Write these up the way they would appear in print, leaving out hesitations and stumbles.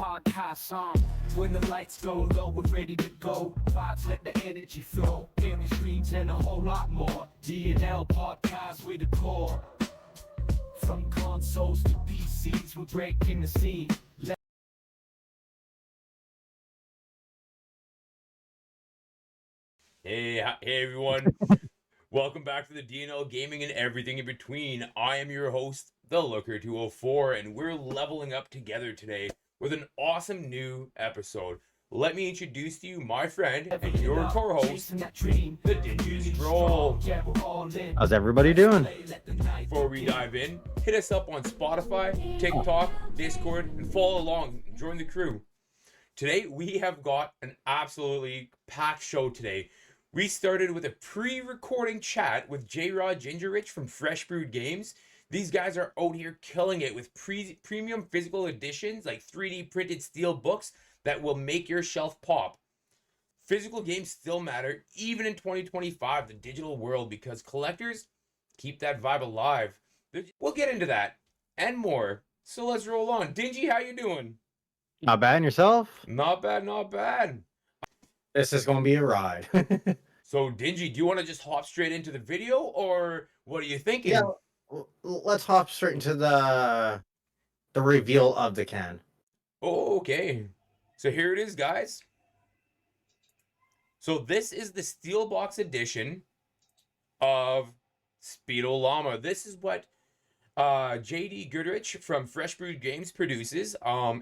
podcast on. When the lights go low, we're ready to go. Vibes, let the energy flow. Gaming streams and a whole lot more. D&L podcast with the core. From consoles to PCs, we're breaking the scene. Hey everyone. Welcome back to the D&L Gaming and everything in between. I am your host, the Looker 204, and we're leveling up together today with an awesome new episode. Let me introduce to you my friend and your co-host, the Dingy Stroll. How's everybody doing? Before we dive in, hit us up on Spotify, TikTok, Discord, and follow along. Join the crew. Today we have got an absolutely packed show today. We started with a pre-recording chat with JRod Gingerich from Fresh Brewed Games. These guys are out here killing it with premium physical editions like 3D printed steel books that will make your shelf pop. Physical games still matter, even in 2025, the digital world, because collectors keep that vibe alive. We'll get into that and more. So let's roll on. Dingy, how you doing? Not bad, and yourself? Not bad, not bad. This is going to be a ride. So, Dingy, do you want to just hop straight into the video, or what are you thinking? Yeah, let's hop straight into the reveal of the can. Oh, okay. So here it is, guys. So this is the Steelbox edition of Speedollama. This is what JRod Gingerich from Fresh Brewed Games produces.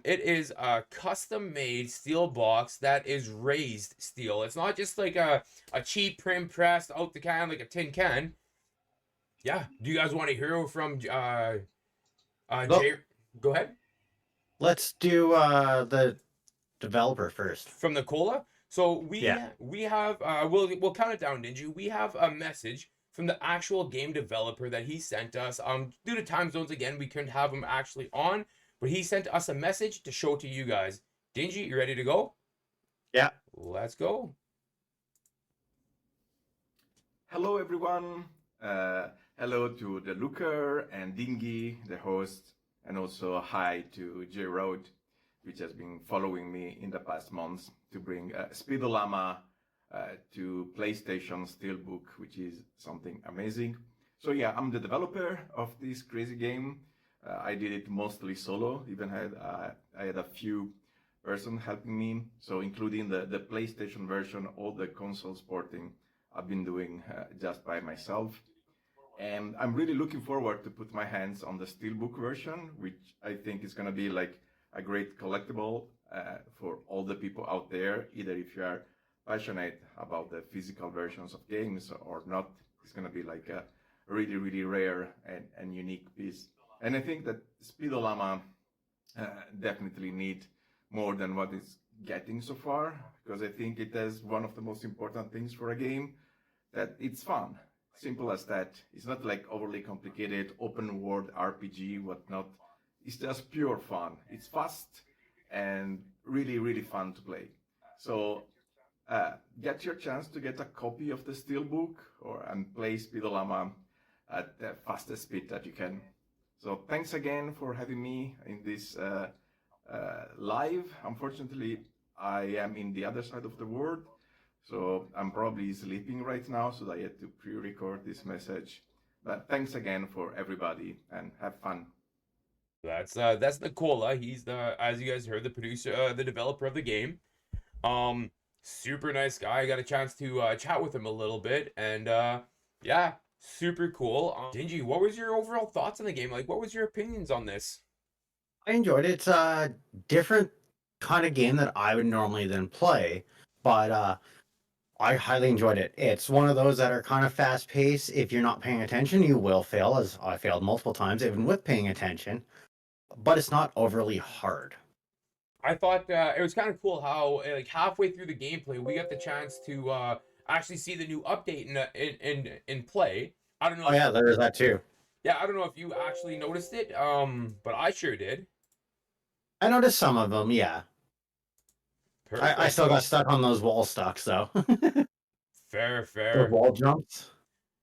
It is a custom-made steel box that is raised steel. It's not just like a cheap prim pressed out the can like a tin can. Yeah. Do you guys want to hear from Jay? Go ahead. Let's do the developer first. From the cola. So we have we'll count it down, Ninja. We have a message from the actual game developer that he sent us. Due to time zones again, we couldn't have him actually on, but he sent us a message to show to you guys. Dingy, you ready to go? Yeah. Let's go. Hello everyone. Hello to the Looker and Dingy, the host, and also hi to JRod, which has been following me in the past months to bring Speedollama to PlayStation Steelbook, which is something amazing. So yeah, I'm the developer of this crazy game. I did it mostly solo, even I had a few persons helping me, so including the PlayStation version, all the consoles porting I've been doing just by myself. And I'm really looking forward to put my hands on the Steelbook version, which I think is going to be like a great collectible for all the people out there, either if you are passionate about the physical versions of games or not. It's going to be like a really, really rare and unique piece. And I think that Speedollama definitely need more than what it's getting so far, because I think it has one of the most important things for a game, that it's fun. Simple as that. It's not like overly complicated open world RPG, whatnot. It's just pure fun. It's fast and really, really fun to play. So get your chance to get a copy of the Steelbook and play Speedollama at the fastest speed that you can. So thanks again for having me in this live. Unfortunately, I am in the other side of the world, so I'm probably sleeping right now, so I had to pre-record this message. But thanks again for everybody and have fun. That's Nicola. He's as you guys heard, the producer, the developer of the game. Super nice guy. I got a chance to chat with him a little bit, and yeah, super cool. Dingy, what was your overall thoughts on the game? Like, what was your opinions on this? I enjoyed it. It's a different kind of game that I would normally then play, but I highly enjoyed it. It's one of those that are kind of fast-paced. If you're not paying attention, you will fail, as I failed multiple times, even with paying attention. But it's not overly hard. I thought it was kind of cool how like halfway through the gameplay we got the chance to actually see the new update in play. I don't know. Oh yeah, there's that too. Yeah, I don't know if you actually noticed it, but I sure did. I noticed some of them, yeah. I still got stuck on those wall stucks though. Fair. The wall jumps.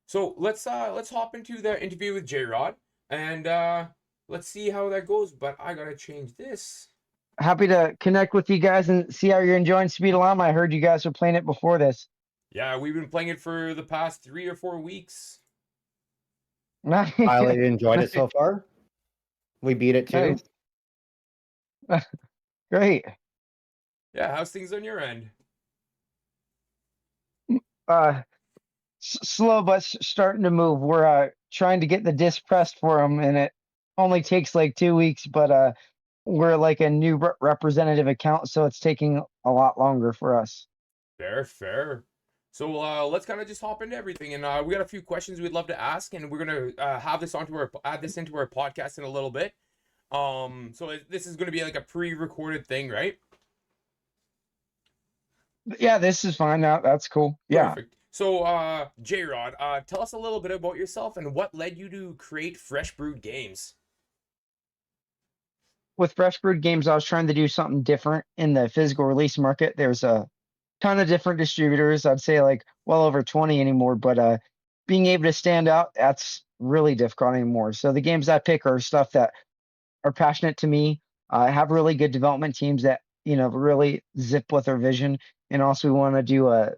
So let's hop into the interview with JRod and let's see how that goes. But I gotta change this happy to connect with you guys and see how you're enjoying Speedollama. I heard you guys were playing it before this. Yeah, we've been playing it for the past 3 or 4 weeks. Nice. Highly enjoyed it so far. We beat it too. Nice. Great. Yeah, how's things on your end? Slow but starting to move. We're trying to get the disc pressed for them, and it only takes like 2 weeks. But we're like a new representative account, so it's taking a lot longer for us. Fair. So let's kind of just hop into everything, and we got a few questions we'd love to ask, and we're gonna add this into our podcast in a little bit. So this is gonna be like a pre-recorded thing, right? Yeah, this is fine now. That's cool. Yeah. Perfect. So JRod, tell us a little bit about yourself and what led you to create Fresh Brewed Games. With Fresh Brewed Games, I was trying to do something different in the physical release market. There's a ton of different distributors. I'd say like well over 20 anymore, but being able to stand out, that's really difficult anymore. So the games I pick are stuff that are passionate to me, have really good development teams that, really zip with their vision. And also we want to do a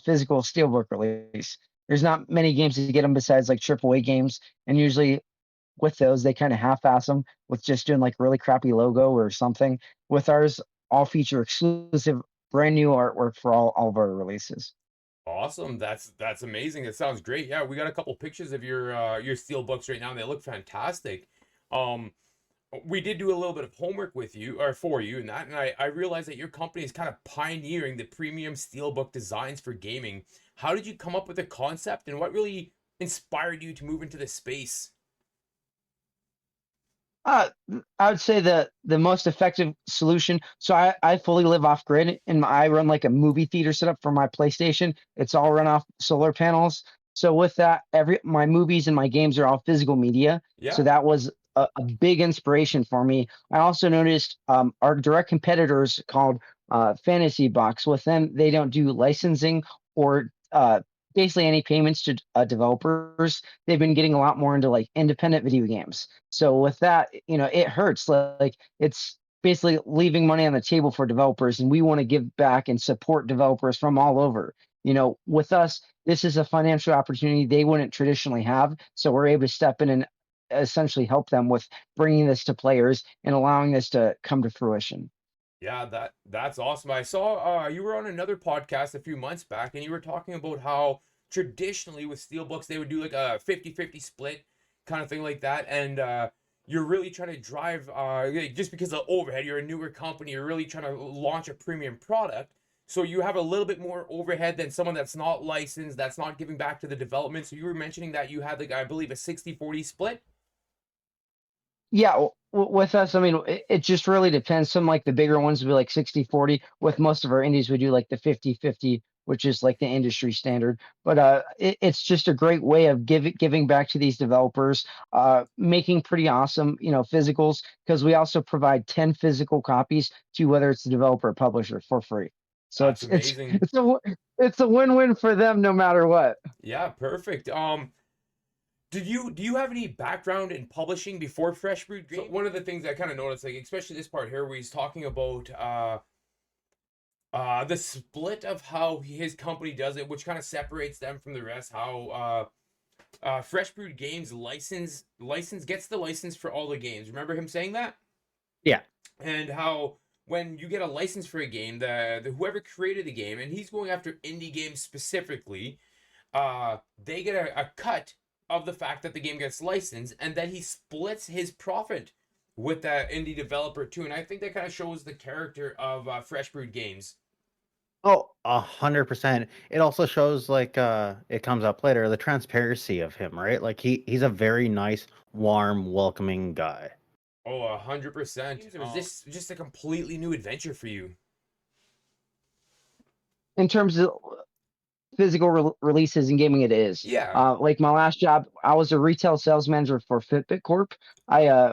physical steelbook release. There's not many games to get them besides like AAA games. And usually with those, they kind of half-ass them with just doing like really crappy logo or something. With ours, all feature exclusive, brand new artwork for all of our releases. Awesome. That's amazing. It sounds great. Yeah, we got a couple pictures of your steel books right now, and they look fantastic. We did do a little bit of homework with you or for you and that, and I realized that your company is kind of pioneering the premium steelbook designs for gaming. How did you come up with the concept, and what really inspired you to move into this space? I would say the most effective solution. So I fully live off grid, and I run like a movie theater setup for my PlayStation. It's all run off solar panels. So with that, my movies and my games are all physical media. Yeah. So that was a big inspiration for me. I also noticed our direct competitors called Fantasy Box. With them, they don't do licensing or basically any payments to developers. They've been getting a lot more into like independent video games. So with that, it hurts. Like it's basically leaving money on the table for developers, and we want to give back and support developers from all over. With us, this is a financial opportunity they wouldn't traditionally have. So we're able to step in and essentially help them with bringing this to players and allowing this to come to fruition. Yeah, that's awesome. I saw you were on another podcast a few months back, and you were talking about how traditionally with steelbooks they would do like a 50-50 split kind of thing like that, and you're really trying to drive just because of overhead. You're a newer company. You're really trying to launch a premium product, so you have a little bit more overhead than someone that's not licensed, that's not giving back to the development. So you were mentioning that you had like I believe a 60-40 split. Yeah, with us, I mean, it just really depends. Some like the bigger ones would be like 60-40. With most of our indies, we do like the 50-50, which is like the industry standard. But it's just a great way of giving back to these developers, making pretty awesome, physicals, because we also provide 10 physical copies to whether it's the developer or publisher for free. So That's amazing. it's a win-win for them no matter what. Yeah, perfect. Do you have any background in publishing before Fresh Brewed Games? So one of the things I kind of noticed, like especially this part here, where he's talking about the split of how his company does it, which kind of separates them from the rest. How Fresh Brewed Games gets the license for all the games. Remember him saying that? Yeah. And how when you get a license for a game, the whoever created the game, and he's going after indie games specifically, they get a cut of the fact that the game gets licensed, and then he splits his profit with that indie developer too. And I think that kind of shows the character of Fresh Brewed Games. Oh, 100%. It also shows like it comes up later, the transparency of him, right? Like he's a very nice, warm, welcoming guy. Oh, 100%. Was this just a completely new adventure for you? In terms of physical releases in gaming, it is. Yeah. Like my last job, I was a retail sales manager for Fitbit Corp. I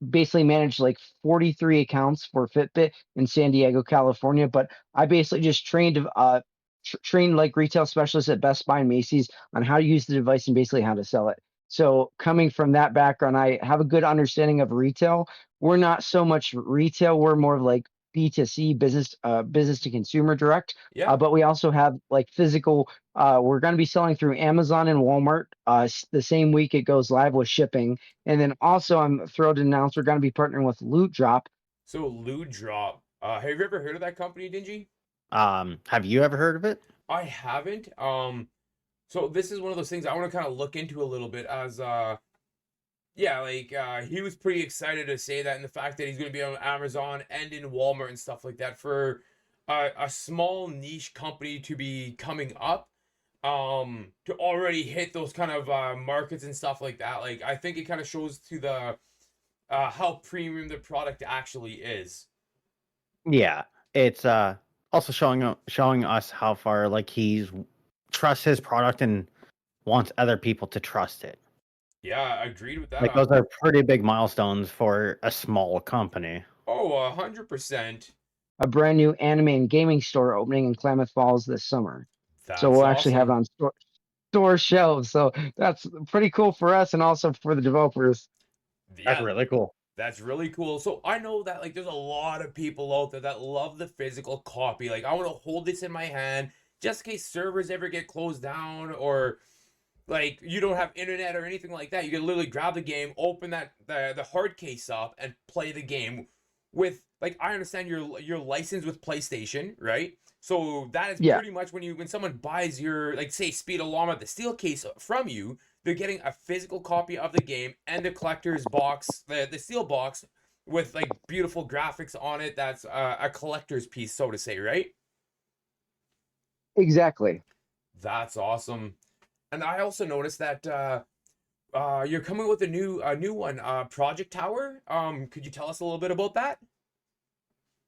basically managed like 43 accounts for Fitbit in San Diego, California. But I basically just trained like retail specialists at Best Buy and Macy's on how to use the device and basically how to sell it. So coming from that background, I have a good understanding of retail. We're not so much retail, we're more of like B2C business, business to consumer direct. Yeah. But we also have like physical, we're going to be selling through Amazon and Walmart the same week it goes live with shipping. And then also I'm thrilled to announce we're going to be partnering with Loot Drop. So Loot Drop. Have you ever heard of that company, Dingy? Have you ever heard of it? I haven't. So this is one of those things I want to kind of look into a little bit as yeah, like he was pretty excited to say that, and the fact that he's going to be on Amazon and in Walmart and stuff like that for a small niche company to be coming up, to already hit those kind of markets and stuff like that. Like I think it kind of shows to the how premium the product actually is. Yeah, it's also showing us how far like he's trusts his product and wants other people to trust it. Yeah, I agreed with that. Like those are pretty big milestones for a small company. Oh, 100%. A brand new anime and gaming store opening in Klamath Falls this summer. So That's we'll actually have it awesome. on store shelves. So that's pretty cool for us and also for the developers. That's Yeah, really cool. that's really cool. So I know that like there's a lot of people out there that love the physical copy. Like I want to hold this in my hand just in case servers ever get closed down or like you don't have internet or anything like that. You can literally grab the game, open that the hard case up and play the game with like I understand you're licensed with PlayStation, right? So that is Yeah, pretty much when someone buys your like say Speedollama the steel case from you, they're getting a physical copy of the game and the collector's box, the steel box with like beautiful graphics on it. That's a collector's piece, so to say, right? exactly. That's awesome. And I also noticed that you're coming with a new one, Project Tower. Could you tell us a little bit about that?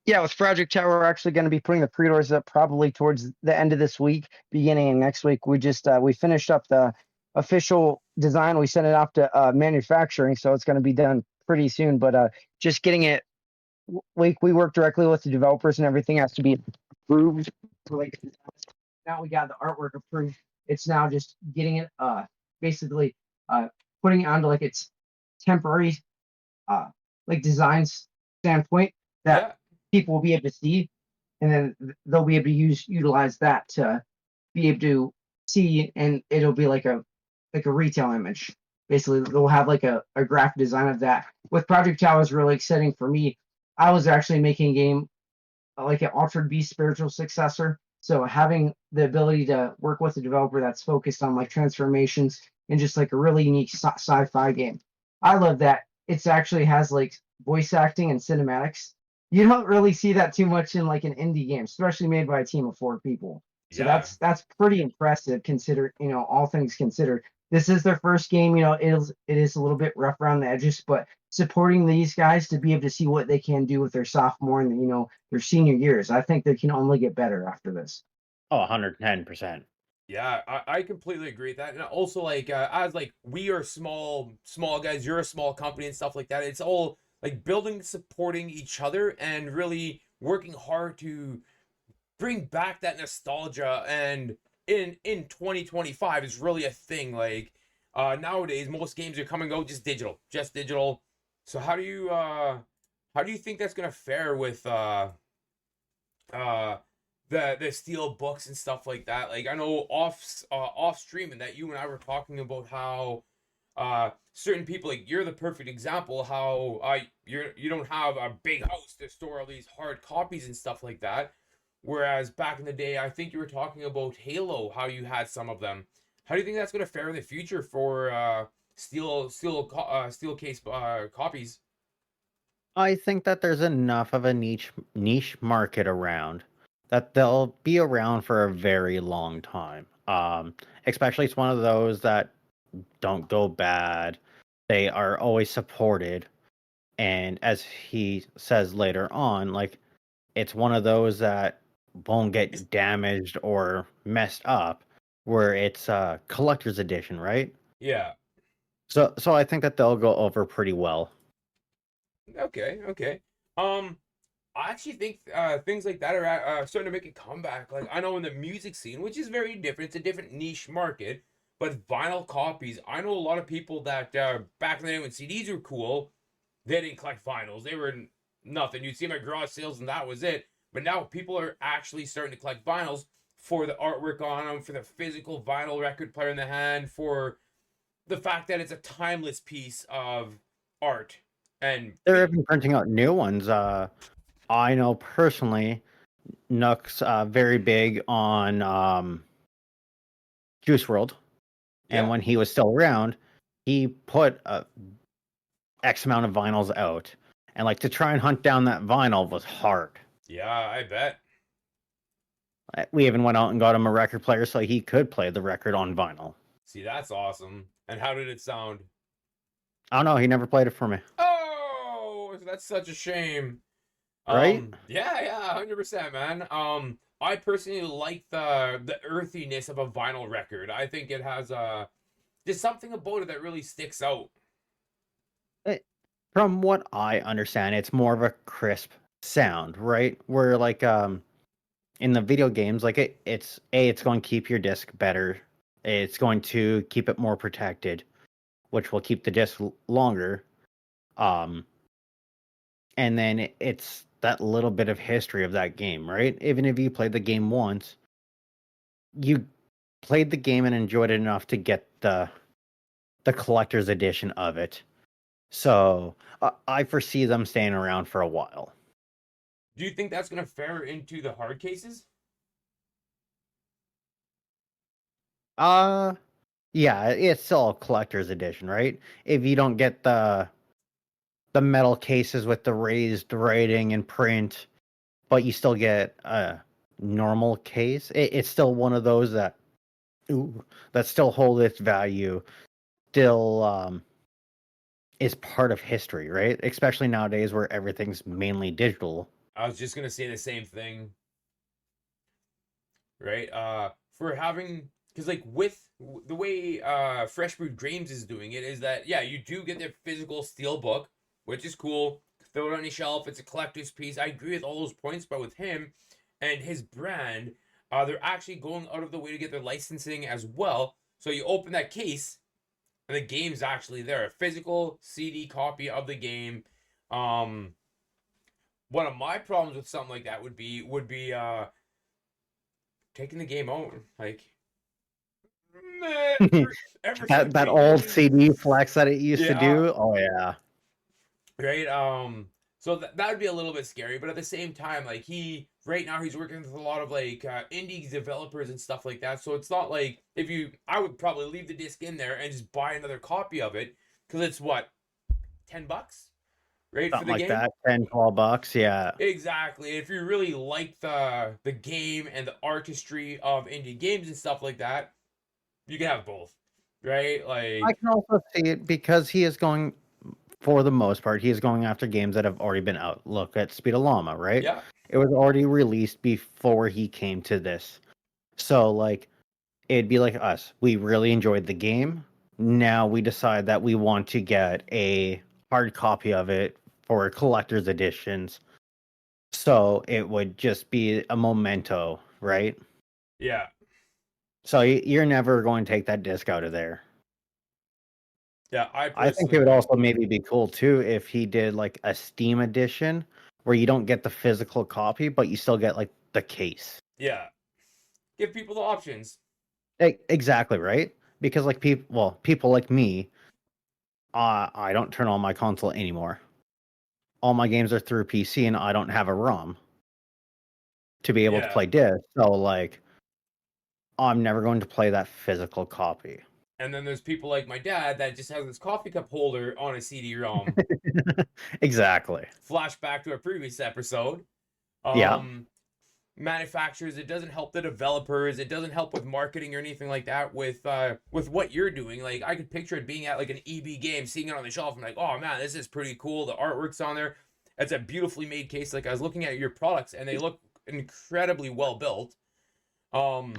Yeah, with Project Tower, we're actually going to be putting the pre-orders up probably towards the end of this week, beginning of next week. We just we finished up the official design. We sent it off to manufacturing, so it's going to be done pretty soon. But just getting it, we work directly with the developers, and everything has to be approved. So, like now we got the artwork approved. It's now just getting it basically putting it onto like its temporary like designs standpoint that Yeah, people will be able to see, and then they'll be able to utilize that to be able to see, and it'll be like a retail image. Basically, they'll have like a graphic design of that. With Project Tower is really exciting for me. I was actually making a game like an Altered Beast spiritual successor. So having the ability to work with a developer that's focused on like transformations and just like a really unique sci-fi game. I love that. It's actually has like voice acting and cinematics. You don't really see that too much in like an indie game, especially made by a team of 4 people. So yeah. that's pretty impressive consider, all things considered. This is their first game, it is a little bit rough around the edges, but supporting these guys to be able to see what they can do with their sophomore and their senior years. I think they can only get better after this. Oh, 110%. Yeah, I completely agree with that. And also like as like we are small guys, you're a small company and stuff like that. It's all like building, supporting each other and really working hard to bring back that nostalgia and in 2025 is really a thing. Like nowadays most games are coming out just digital. Just digital. So how do you think that's gonna fare with uh the steel books and stuff like that? Like I know off streaming that you and I were talking about how certain people, like you're the perfect example how you don't have a big house to store all these hard copies and stuff like that, whereas back in the day I think you were talking about Halo, how you had some of them. How do you think that's going to fare in the future for steel case copies? I think that there's enough of a niche market around that they'll be around for a very long time. Especially it's one of those that don't go bad. They are always supported, and as he says later on, like it's one of those that won't get damaged or messed up, where it's a collector's edition, right? Yeah. So I think that they'll go over pretty well. Okay, okay. Um, I actually think things like that are starting to make a comeback. Like I know in the music scene, which is very different, it's a different niche market. But vinyl copies, I know a lot of people that back in the day when CDs were cool, they didn't collect vinyls. They were nothing. You'd see them at garage sales and that was it. But now people are actually starting to collect vinyls for the artwork on them, for the physical vinyl record player in the hand, for the fact that it's a timeless piece of art. And They're even printing out new ones. I know personally, Nook's very big on Juice World, and Yeah. when he was still around, he put X amount of vinyls out, and like to try and hunt down that vinyl was hard. yeah, I bet. We even went out and got him a record player so he could play the record on vinyl. See, that's awesome. And how did it sound? I don't know. He never played it for me. Oh, that's such a shame. Right? Yeah, 100%, man. I personally like the earthiness of a vinyl record. I think it has just something about it that really sticks out. From what I understand, it's more of a crisp sound, right? Where like in the video games, like it's going to keep your disc better. It's going to keep it more protected, which will keep the disc longer. And then it's that little bit of history of that game, right? Even if you played the game once, you played the game and enjoyed it enough to get the collector's edition of it. So I foresee them staying around for a while. Do you think that's going to fare into the hard cases? Yeah, it's still a collector's edition, right? If you don't get the metal cases with the raised writing and print, but you still get a normal case, it's still one of those that still hold its value, still is part of history, right? Especially nowadays where everything's mainly digital. I was just going to say the same thing. Right? For having, because like with the way Fresh Brewed Games is doing it is that, yeah, you do get their physical steel book, which is cool. Throw it on your shelf. It's a collector's piece. I agree with all those points, but with him and his brand, they're actually going out of the way to get their licensing as well. So you open that case, and the game's actually there. A physical CD copy of the game. One of my problems with something like that would be taking the game out. Like, that old CD flex that it used to do. Oh yeah. Right. So that would be a little bit scary, but at the same time, like right now he's working with a lot of like indie developers and stuff like that. So it's not like I would probably leave the disc in there and just buy another copy of it because it's what, $10, right? Something for the like game? that, $10-12, yeah. Exactly. If you really like the game and the artistry of indie games and stuff like that, you can have both, right? Like I can also see it because he is going. For the most part, he is going after games that have already been out. Look at Speedollama, right? Yeah. It was already released before he came to this. So, like, it'd be like us. We really enjoyed the game. Now we decide that we want to get a hard copy of it for collector's editions. So it would just be a memento, right? Yeah. So you're never going to take that disc out of there. Yeah, I think it would also maybe be cool too if he did like a Steam edition where you don't get the physical copy, but you still get like the case. Yeah. Give people the options. Exactly, right? Because like people like me, I don't turn on my console anymore. All my games are through PC and I don't have a ROM to be able to play disc. So like I'm never going to play that physical copy. And then there's people like my dad that just has this coffee cup holder on a CD-ROM. Exactly. Flashback to a previous episode. Yeah. Manufacturers, it doesn't help the developers. It doesn't help with marketing or anything like that with what you're doing. Like, I could picture it being at like an EB game, seeing it on the shelf. I'm like, oh man, this is pretty cool. The artwork's on there. It's a beautifully made case. Like, I was looking at your products and they look incredibly well built. All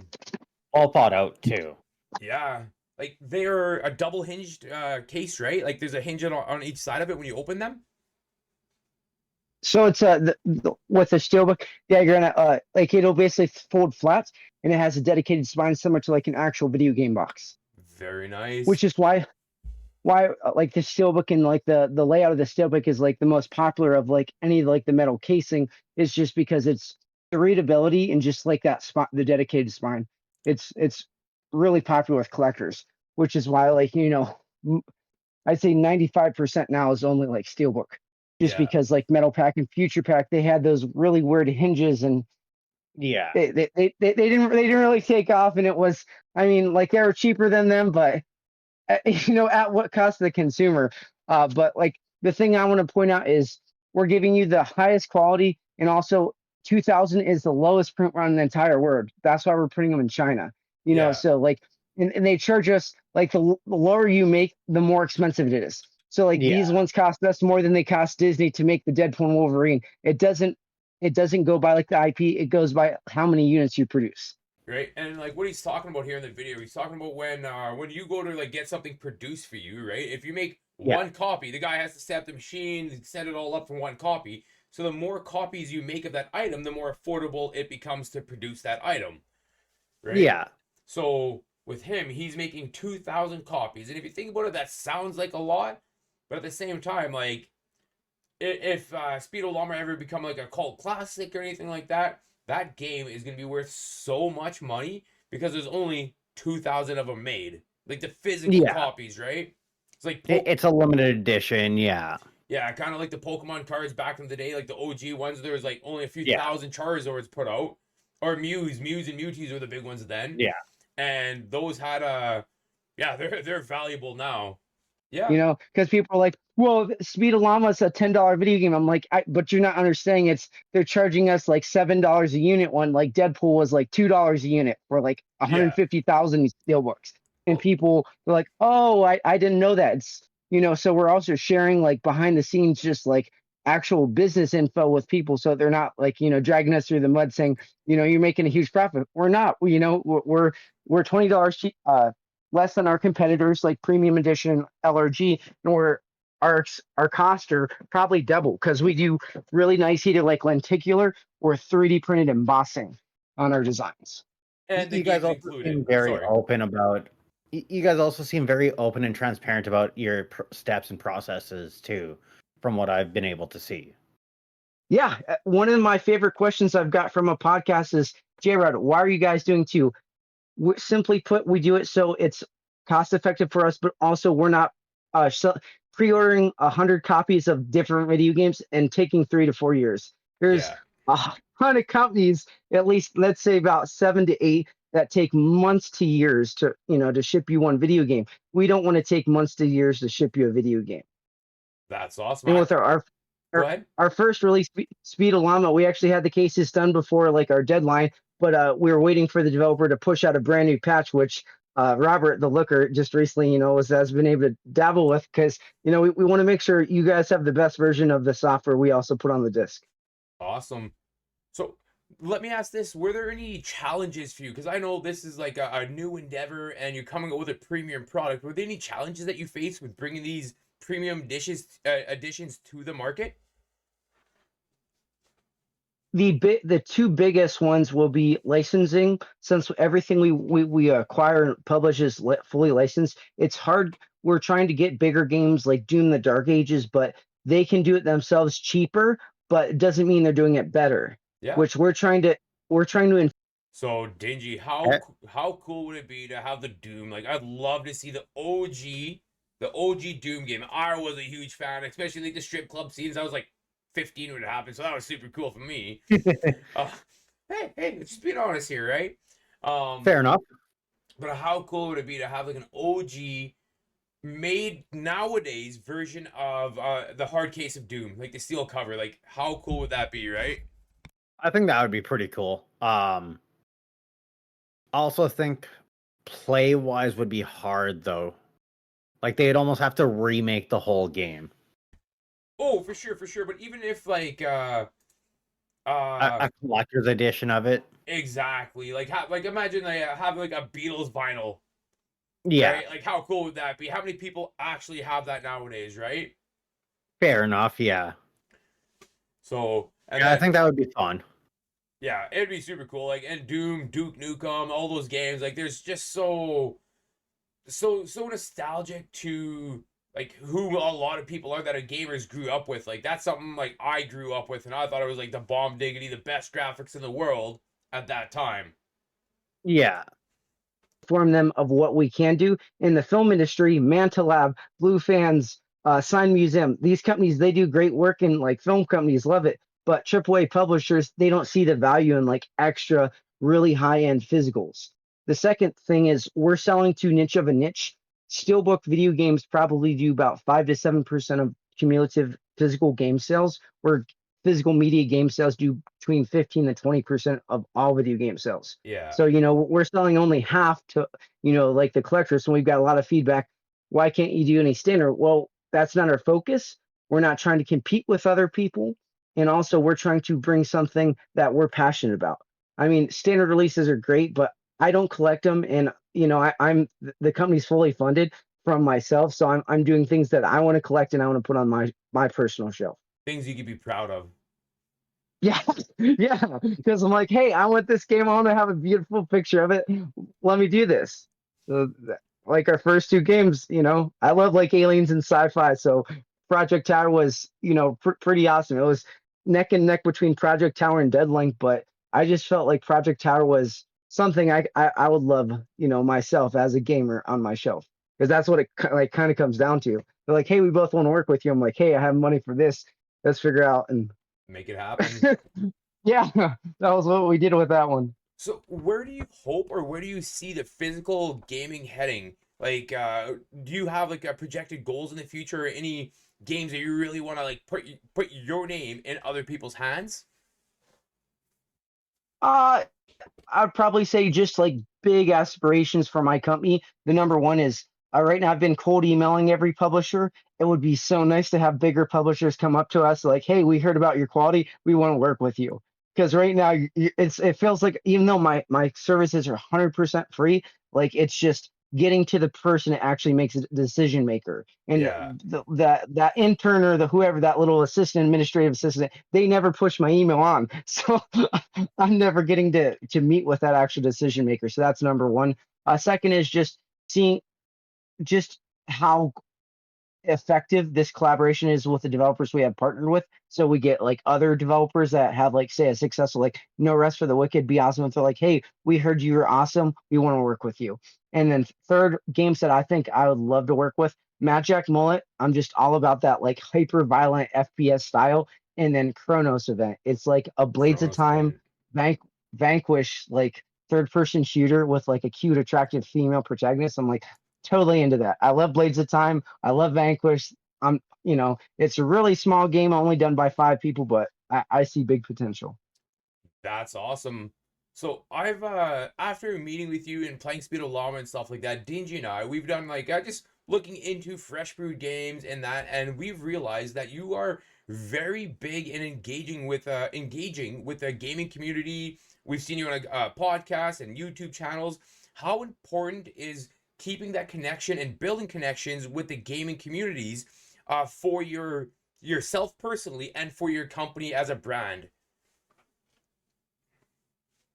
thought out too. Yeah. Like, they're a double hinged case, right? Like, there's a hinge on each side of it when you open them. So it's with the steelbook, yeah, you're gonna like it'll basically fold flat, and it has a dedicated spine similar to like an actual video game box. Very nice. which is why like the steelbook and like the layout of the steelbook is like the most popular of like any of like the metal casing, is just because it's the readability and just like that spot, the dedicated spine. It's really popular with collectors, which is why like I'd say 95% now is only like steelbook, just Yeah. because like metal pack and future pack, they had those really weird hinges, and Yeah. they didn't really take off, and it was, I mean, like they were cheaper than them, but at what cost to the consumer. But like the thing I want to point out is we're giving you the highest quality, and also 2000 is the lowest print run in the entire world. That's why we're putting them in China. Yeah. So like, and they charge us like the lower you make, the more expensive it is. So like Yeah. these ones cost us more than they cost Disney to make the Deadpool and Wolverine. It doesn't go by like the IP. It goes by how many units you produce. Right, and like what he's talking about here in the video, he's talking about when you go to like get something produced for you, right? If you make Yeah. one copy, the guy has to set up the machine, set it all up for one copy. So the more copies you make of that item, the more affordable it becomes to produce that item, right? Yeah. So with him, he's making 2,000 copies, and if you think about it, that sounds like a lot, but at the same time, like if Speedollama ever become like a cult classic or anything like that, that game is going to be worth so much money because there's only 2,000 of them made. Like the physical Yeah. copies, right? It's like, It's a limited edition. Yeah. yeah, kind of like the Pokemon cards back in the day, like the OG ones. There was like only a few Yeah. thousand Charizards put out. Or Mews and Mewtwo's were the big ones then. Yeah. And those had yeah, they're valuable now. Yeah. Because people are like, well, Speedollama is a $10 video game. I'm like, but you're not understanding. They're charging us like $7 a unit. One like Deadpool was like $2 a unit for like 150,000 steelbooks, and people were like, oh, I didn't know that. So we're also sharing like behind the scenes, just like actual business info with people, so they're not like dragging us through the mud saying you're making a huge profit. We're not. We're $20 less than our competitors like Premium Edition, LRG, and our costs are probably double because we do really nice either like lenticular or 3D printed embossing on our designs. And the You guys games also included. seem very Sorry. open about. You guys also seem very open and transparent about your steps and processes too, from what I've been able to see. Yeah, one of my favorite questions I've got from a podcast is, JRod, why are you guys doing two? Simply put, we do it so it's cost effective for us, but also we're not pre-ordering 100 copies of different video games and taking 3 to 4 years. There's Yeah. a ton of companies, at least let's say about 7 to 8, that take months to years to ship you one video game. We don't want to take months to years to ship you a video game. That's awesome. And with Go ahead. our first release, Speedollama, we actually had the cases done before like our deadline, but we were waiting for the developer to push out a brand new patch, which Robert, the looker, just recently, has been able to dabble with, because we want to make sure you guys have the best version of the software we also put on the disc. Awesome. So let me ask this: were there any challenges for you? Because I know this is like a new endeavor, and you're coming up with a premium product. Were there any challenges that you faced with bringing these premium additions to the market? The two biggest ones will be licensing. Since everything we acquire and publish is fully licensed, it's hard. We're trying to get bigger games like Doom: The Dark Ages, but they can do it themselves cheaper, but it doesn't mean they're doing it better. Yeah. Which we're trying to. So Dingy, how cool would it be to have the Doom? Like, I'd love to see the OG Doom game. I was a huge fan, especially like the strip club scenes. I was like 15 when it happened, so that was super cool for me. Hey, just being honest here, right? Fair enough. But how cool would it be to have like an OG made nowadays version of the hard case of Doom, like the steel cover? Like, how cool would that be, right? I think that would be pretty cool. I also think play-wise would be hard though. Like they'd almost have to remake the whole game. Oh, for sure. But even if like A collector's edition of it. exactly, like imagine they have like a Beatles vinyl. Yeah. Right? Like, how cool would that be? How many people actually have that nowadays, right? Fair enough. Yeah. So, I think that would be fun. Yeah, it'd be super cool. Like, and Doom, Duke Nukem, all those games. Like, there's just so so nostalgic to like who a lot of people are that are gamers grew up with. Like that's something like I grew up with, and I thought it was like the bomb diggity, the best graphics in the world at that time. Yeah. Inform them of what we can do in the film industry. Manta Lab, Blue Fans, Sign Museum. These companies, they do great work, and like film companies love it. But AAA publishers, they don't see the value in like extra, really high end physicals. The second thing is we're selling to niche of a niche. Steelbook video games probably do about 5 to 7% of cumulative physical game sales, where physical media game sales do between 15 to 20% of all video game sales. Yeah. So, we're selling only half to, like the collectors. So we've got a lot of feedback. Why can't you do any standard? Well, that's not our focus. We're not trying to compete with other people. And also, we're trying to bring something that we're passionate about. I mean, standard releases are great, but I don't collect them. And, I'm the company's fully funded from myself. So I'm doing things that I want to collect and I want to put on my personal shelf. Things you could be proud of. Yeah, yeah. Because I'm like, hey, I want this game. I want to have a beautiful picture of it. Let me do this. So, like our first two games, I love like aliens and sci-fi. So Project Tower was, pretty awesome. It was neck and neck between Project Tower and Deadlink, but I just felt like Project Tower was something I would love, myself as a gamer on my shelf, because that's what it kind of comes down to. They're like, hey, we both want to work with you. I'm like, hey, I have money for this. Let's figure out and Make it happen. yeah, that was what we did with that one. So where do you hope or where do you see the physical gaming heading? Like, do you have like a projected goals in the future or any games that you really want to like put your name in other people's hands? Uh, I'd probably say just like big aspirations for my company. The number one is right now I've been cold emailing every publisher. It would be so nice to have bigger publishers come up to us like, hey, we heard about your quality. We want to work with you. Because right now it feels like even though my services are 100% free, like it's just getting to the person that actually makes a decision maker. And Yeah. that intern or the whoever, that little assistant, administrative assistant, they never push my email on. So I'm never getting to meet with that actual decision maker. So that's number one. Second is just seeing just how effective this collaboration is with the developers we have partnered with. So we get like other developers that have like say a successful like No Rest for the Wicked, Be Awesome. If they're like, hey, we heard you were awesome, we want to work with you. And then third, games that I think I would love to work with, Mad Jack Mullet. I'm just all about that like hyper violent FPS style. And then Chronos event. It's like a Blades of Chronos Time Event. Vanquish like third person shooter with like a cute, attractive female protagonist. I'm like, totally into that. I love Blades of Time. I love Vanquish. It's a really small game, only done by 5 people, but I see big potential. That's awesome. So I've after meeting with you and playing Speedollama and stuff like that, Dingy and I, we've done like just looking into Fresh Brewed Games and that, and we've realized that you are very big in engaging with the gaming community. We've seen you on a podcast and YouTube channels. How important is keeping that connection and building connections with the gaming communities for yourself personally and for your company as a brand?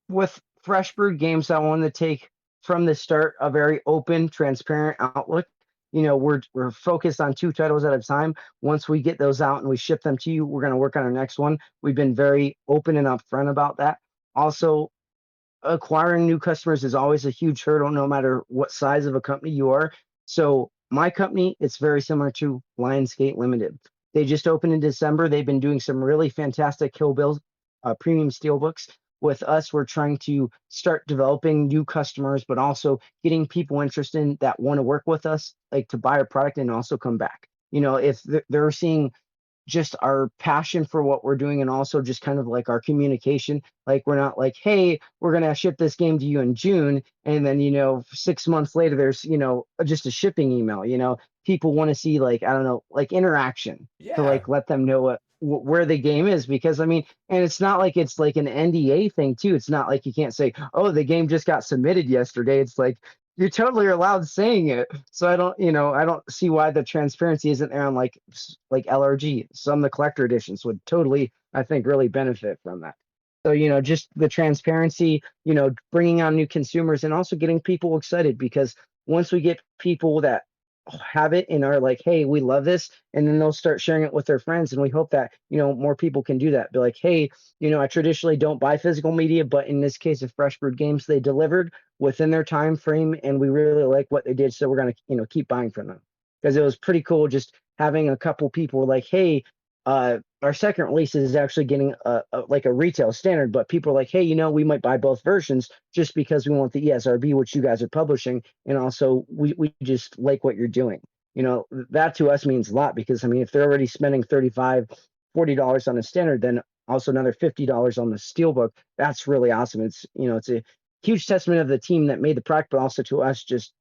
With Fresh Brewed Games, I wanted to take from the start a very open, transparent outlook. We're focused on 2 titles at a time. Once we get those out and we ship them to you, we're going to work on our next one. We've been very open and upfront about that. Also, acquiring new customers is always a huge hurdle, no matter what size of a company you are. So my company, it's very similar to Lionsgate Limited. They just opened in December. They've been doing some really fantastic Kill Bill premium steelbooks. With us, we're trying to start developing new customers, but also getting people interested in that want to work with us, like to buy our product and also come back. If they're seeing just our passion for what we're doing and also just kind of like our communication. Like we're not like, hey, we're going to ship this game to you in June. And then, 6 months later, there's, just a shipping email, people want to see like, I don't know, like interaction to Yeah. like let them know where the game is, because and it's not like it's like an NDA thing too. It's not like you can't say, oh, the game just got submitted yesterday. It's like, you're totally allowed saying it. So I don't see why the transparency isn't there on like LRG. Some of the collector editions would totally, I think, really benefit from that. So, just the transparency, bringing on new consumers and also getting people excited, because once we get people that have it and are like, hey, we love this, and then they'll start sharing it with their friends, and we hope that more people can do that. Be like, hey, I traditionally don't buy physical media, but in this case of Fresh Brewed Games, they delivered within their time frame, and we really like what they did, so we're gonna keep buying from them, because it was pretty cool just having a couple people like, hey, our second release is actually getting like a retail standard, but people are like, hey, we might buy both versions just because we want the ESRB, which you guys are publishing, and also we just like what you're doing. That to us means a lot, because I mean, if they're already spending $35-$40 on a standard, then also another $50 on the steelbook, that's really awesome. It's it's a huge testament of the team that made the product, but also to us just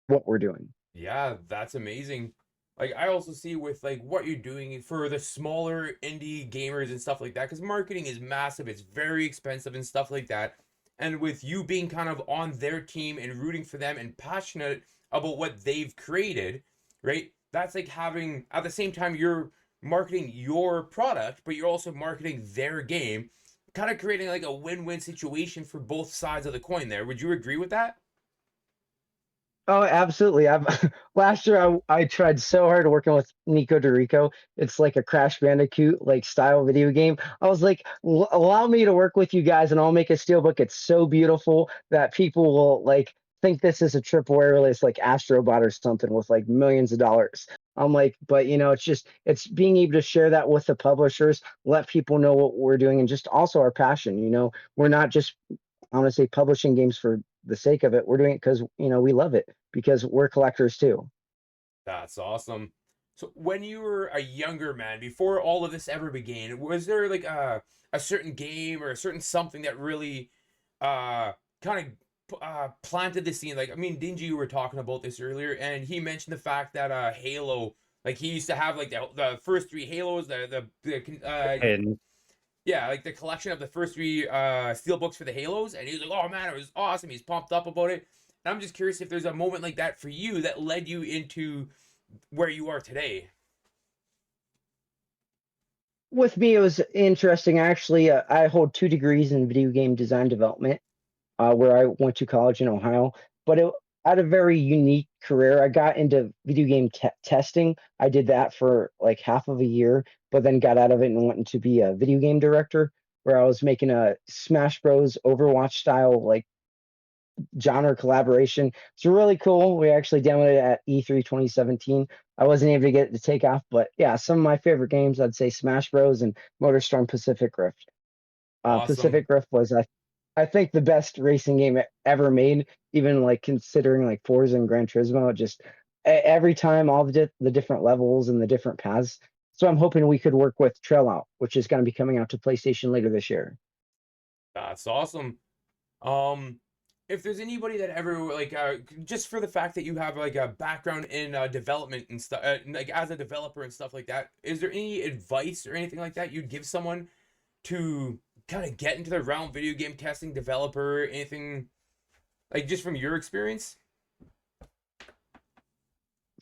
what we're doing. Yeah, that's amazing. Like, I also see with like what you're doing for the smaller indie gamers and stuff like that, because marketing is massive, it's very expensive and stuff like that. And with you being kind of on their team and rooting for them and passionate about what they've created, right? That's like having, at the same time, you're marketing your product, but you're also marketing their game, kind of creating like a win-win situation for both sides of the coin there. Would you agree with that? Oh, absolutely. I've last year I tried so hard working with Nico DeRico. It's like a Crash Bandicoot like style video game. I was like, Allow me to work with you guys, and I'll make a steelbook. It's so beautiful that people will like think this is a triple A release like Astrobot or something with like millions of dollars." I'm like, but it's being able to share that with the publishers, let people know what we're doing, and just also our passion. We're not just, I want to say, publishing games for the sake of it. We're doing it because we love it, because we're collectors too. That's awesome. So when you were a younger man, before all of this ever began, was there like a certain game or a certain something that really kind of planted the scene? Like, I mean, Dingy, you were talking about this earlier, and he mentioned the fact that Halo, like he used to have like the first three Halos, And yeah, like the collection of the first three steel books for the Halos, and he was like, "Oh man, it was awesome." He's pumped up about it. And I'm just curious if there's a moment like that for you that led you into where you are today. With me, it was interesting. Actually, I hold 2 degrees in video game design development, where I went to college in Ohio. But I had a very unique career. I got into video game testing. I did that for like half of a year, but then got out of it and went to be a video game director, where I was making a Smash Bros. Overwatch style like genre collaboration. It's really cool. We actually demoed it at E3 2017. I wasn't able to get it to take off, but yeah, some of my favorite games, I'd say Smash Bros. And MotorStorm Pacific Rift. Awesome. Pacific Rift was, I think, the best racing game ever made, even like considering like Forza and Gran Turismo. Just every time, all the different levels and the different paths. So I'm hoping we could work with Trail Out, which is going to be coming out to PlayStation later this year. That's awesome. Um, if there's anybody that ever like just for the fact that you have like a background in development and stuff, like as a developer and stuff like that, is there any advice or anything like that you'd give someone to kind of get into the realm video game testing, developer, anything like just from your experience?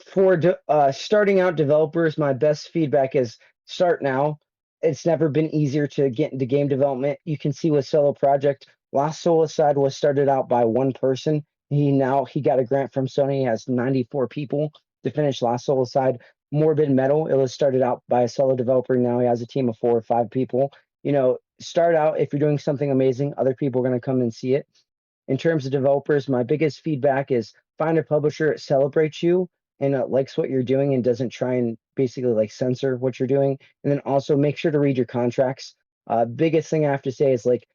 For starting out developers, my best feedback is start now. It's never been easier to get into game development. You can see with Solo Project, Lost Suicide was started out by one person. He got a grant from Sony. He has 94 people to finish Lost Suicide. Morbid Metal, it was started out by a solo developer. Now he has a team of 4 or 5 people. Start out, if you're doing something amazing, other people are going to come and see it. In terms of developers, my biggest feedback is find a publisher that celebrates you and likes what you're doing and doesn't try and basically like censor what you're doing. And then also make sure to read your contracts. Biggest thing I have to say is like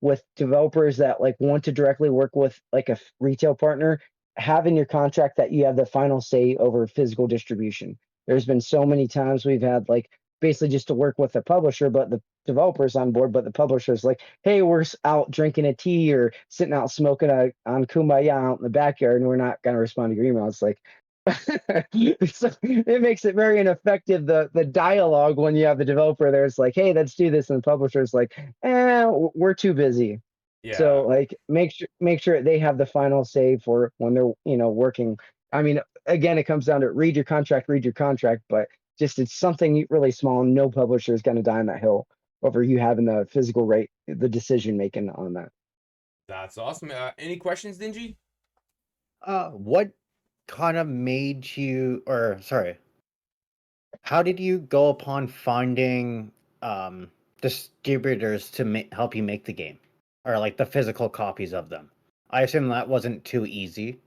with developers that like want to directly work with like a retail partner, have in your contract that you have the final say over physical distribution. There's been so many times we've had like basically just to work with the publisher, but the developers on board, but the publisher's like, hey, we're out drinking a tea or sitting out smoking on Kumbaya out in the backyard, and we're not going to respond to your email. It's like, so it makes it very ineffective, the dialogue when you have the developer there. It's like, hey, let's do this, and the publisher's like, we're too busy. Yeah. So like make sure they have the final say for when they're working. I mean, again, it comes down to read your contract, but just it's something really small. No publisher is going to die on that hill over you having the physical rate, the decision making on that. That's awesome. Any questions, Dingy? what kind of made you, or sorry, how did you go upon finding distributors to help you make the game, or like the physical copies of them? I assume that wasn't too easy.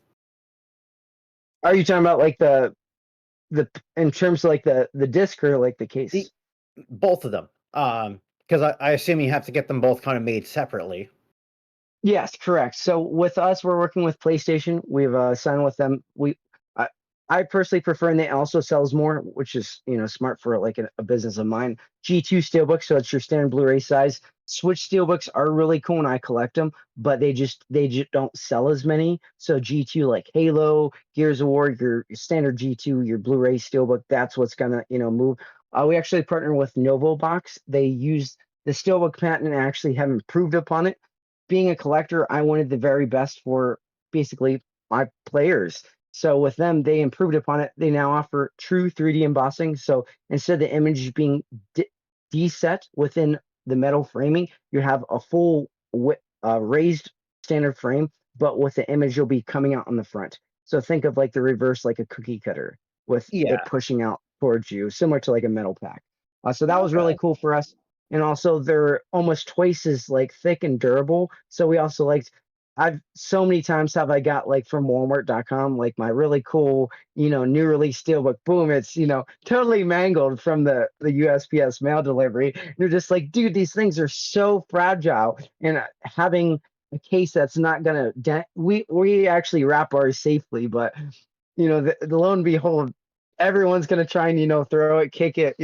Are you talking about like the in terms of like the disc or like the The case? both of them, because I assume you have to get them both kind of made separately. Yes, correct. So with us, we're working with PlayStation. We've signed with them. I, I personally prefer, and they also sells more, which is smart for like a business of mine. G2 Steelbook, so it's your standard Blu-ray size. Switch Steelbooks are really cool, and I collect them, but they just don't sell as many. So G2 like Halo, Gears of War, your standard G2, your Blu-ray Steelbook, that's what's gonna move. We actually partner with Novo Box. They use the Steelbook patent and actually have improved upon it. Being a collector, I wanted the very best for basically my players. So with them, they improved upon it. They now offer true 3D embossing. So instead of the image being deset within the metal framing, you have a full raised standard frame, but with the image, you'll be coming out on the front. So think of like the reverse, like a cookie cutter with Yeah. it pushing out towards you, similar to like a metal pack. So that was really Okay. cool for us. And also they're almost twice as like thick and durable. So we also liked I've so many times have I got like from Walmart.com like my really cool, new release steelbook. Boom, it's totally mangled from the USPS mail delivery. You're just like, dude, these things are so fragile. And having a case that's not gonna dent, we actually wrap ours safely, but the lo and behold, everyone's gonna try and throw it, kick it,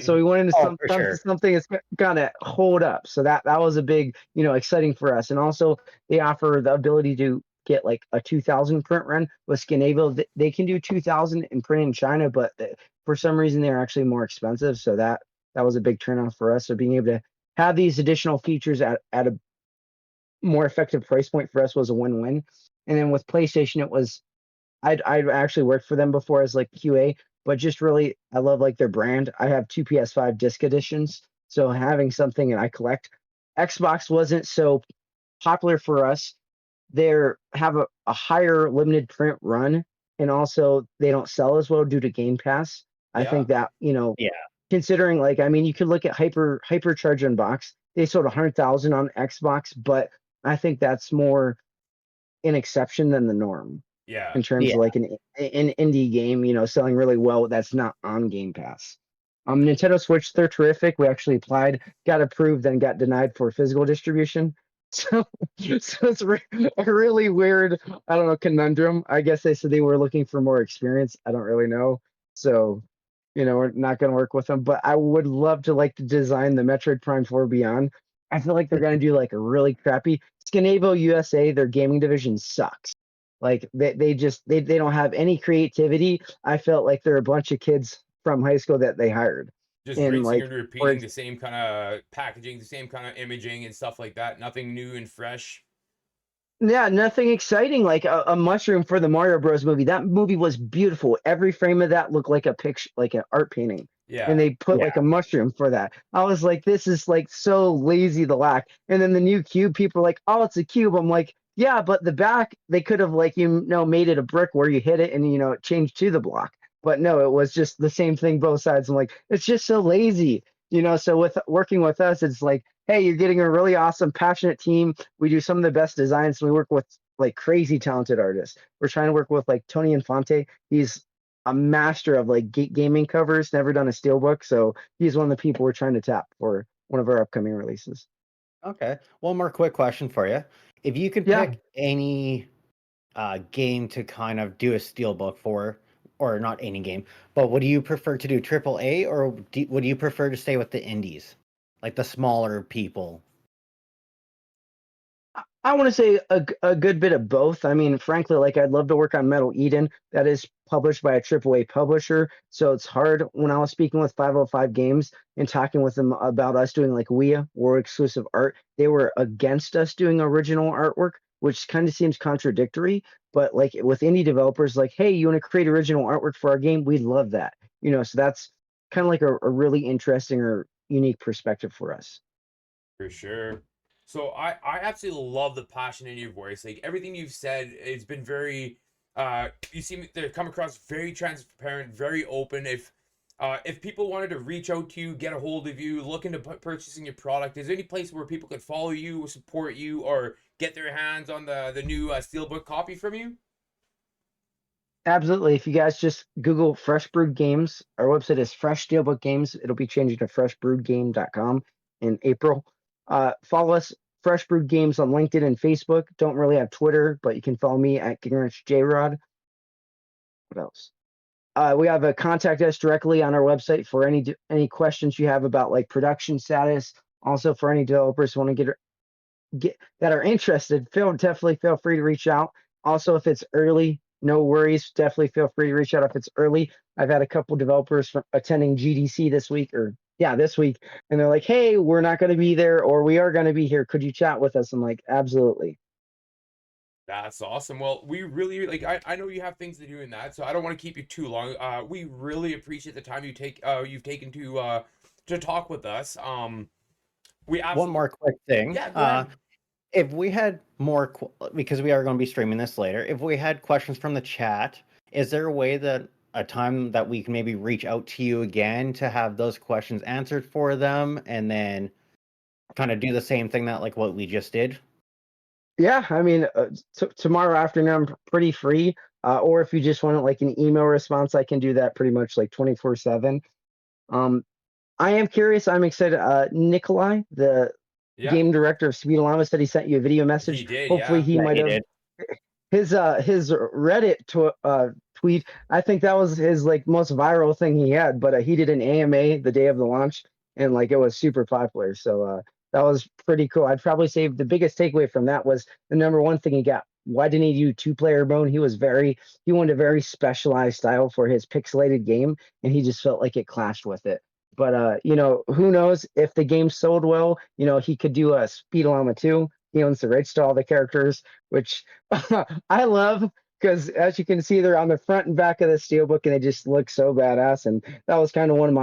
So we went into Oh, for sure. something that's gonna hold up. So that was a big, exciting for us. And also they offer the ability to get like a 2000 print run with Skinable. They can do 2000 and print in China, but for some reason they're actually more expensive. So that was a big turnoff for us. So being able to have these additional features at a more effective price point for us was a win-win. And then with PlayStation, it was I'd actually worked for them before as like QA, but just really I love like their brand. I have two PS5 disc editions, so having something and I collect. Xbox wasn't so popular for us. They have a higher limited print run, and also they don't sell as well due to Game Pass. I Yeah. think that Yeah. considering like I mean you could look at Hypercharge Unbox. They sold 100,000 on Xbox, but I think that's more an exception than the norm Yeah. in terms Yeah. of like an indie game, selling really well that's not on Game Pass. Nintendo Switch, they're terrific. We actually applied, got approved, then got denied for physical distribution. So, so it's a really weird, I don't know, conundrum. I guess they said they were looking for more experience. I don't really know. So, we're not going to work with them. But I would love to like to design the Metroid Prime 4 Beyond. I feel like they're going to do like a really crappy Skinable USA. Their gaming division sucks. Like they don't have any creativity. I felt like they're a bunch of kids from high school that they hired. Just And rinsing like and for repeating the same kind of packaging, the same kind of imaging and stuff like that. Nothing new and fresh. yeah, nothing exciting like a mushroom for the Mario Bros movie. That movie was beautiful. Every frame of that looked like a picture, like an art painting. And Yeah. they put Yeah. like a mushroom for that. I was like, this is like so lazy the lack. And then the new cube, people are like, oh, it's a cube. I'm like, yeah, but the back they could have like made it a brick where you hit it and it changed to the block. But no, it was just the same thing both sides. I'm like, it's just so lazy. So with working with us, it's like, hey, you're getting a really awesome, passionate team. We do some of the best designs. We work with like crazy talented artists. We're trying to work with like Tony Infante. He's a master of like gaming covers, never done a steelbook. So he's one of the people we're trying to tap for one of our upcoming releases. Okay. One more quick question for you. If you could Yeah. pick any game to kind of do a steelbook for, or not any game, but would you prefer to do AAA or would you prefer to stay with the indies, like the smaller people? I want to say a good bit of both. I mean, frankly, like I'd love to work on Metal Eden. That is published by a AAA publisher. So it's hard when I was speaking with 505 Games and talking with them about us doing like WIA, World Exclusive Art. They were against us doing original artwork, which kind of seems contradictory. But like with indie developers, like, hey, you want to create original artwork for our game? We'd love that. So that's kind of like a really interesting or unique perspective for us. For sure. So I absolutely love the passion in your voice. Like everything you've said, it's been very You seem to come across very transparent, very open. If people wanted to reach out to you, get a hold of you, look into purchasing your product, is there any place where people could follow you, support you, or get their hands on the new Steelbook copy from you? Absolutely. If you guys just Google Fresh Brewed Games, our website is Fresh Steelbook Games. It'll be changing to freshbrewedgame.com in April. Follow us, Fresh Brewed Games, on LinkedIn and Facebook. Don't really have Twitter, but you can follow me at Gingerich JRod. What else? We have a contact us directly on our website for any questions you have about like production status. Also, for any developers who want to get that are interested, definitely feel free to reach out. Also, if it's early, no worries. Definitely feel free to reach out if it's early. I've had a couple developers from attending GDC this week, this week, and they're like, "Hey, we're not going to be there, or we are going to be here. Could you chat with us?" I'm like, "Absolutely." That's awesome. Well, we really like. I know you have things to do in that, so I don't want to keep you too long. We really appreciate the time you've taken to talk with us. We absolutely. One more quick thing. Yeah, go ahead. If we had more, because we are going to be streaming this later, if we had questions from the chat, is there a time that we can maybe reach out to you again to have those questions answered for them, and then kind of do the same thing that like what we just did? Yeah, I mean, tomorrow afternoon I'm pretty free. Or if you just want like an email response, I can do that pretty much like 24/7. I am curious. I'm excited. Nikolai, the Yeah, game director of Speedollama, said he sent you a video he message. did. Hopefully, Yeah. he Yeah, might he have did. his Reddit tweet. I think that was his like most viral thing he had. But he did an AMA the day of the launch, and like it was super popular. So that was pretty cool. I'd probably say the biggest takeaway from that was the number one thing he got. Why didn't he do two-player mode? He wanted a very specialized style for his pixelated game, and he just felt like it clashed with it. But who knows if the game sold well? He could do a Speedollama 2. He owns the rights to all the characters, which I love because as you can see, they're on the front and back of the steelbook, and they just look so badass. And that was kind of one of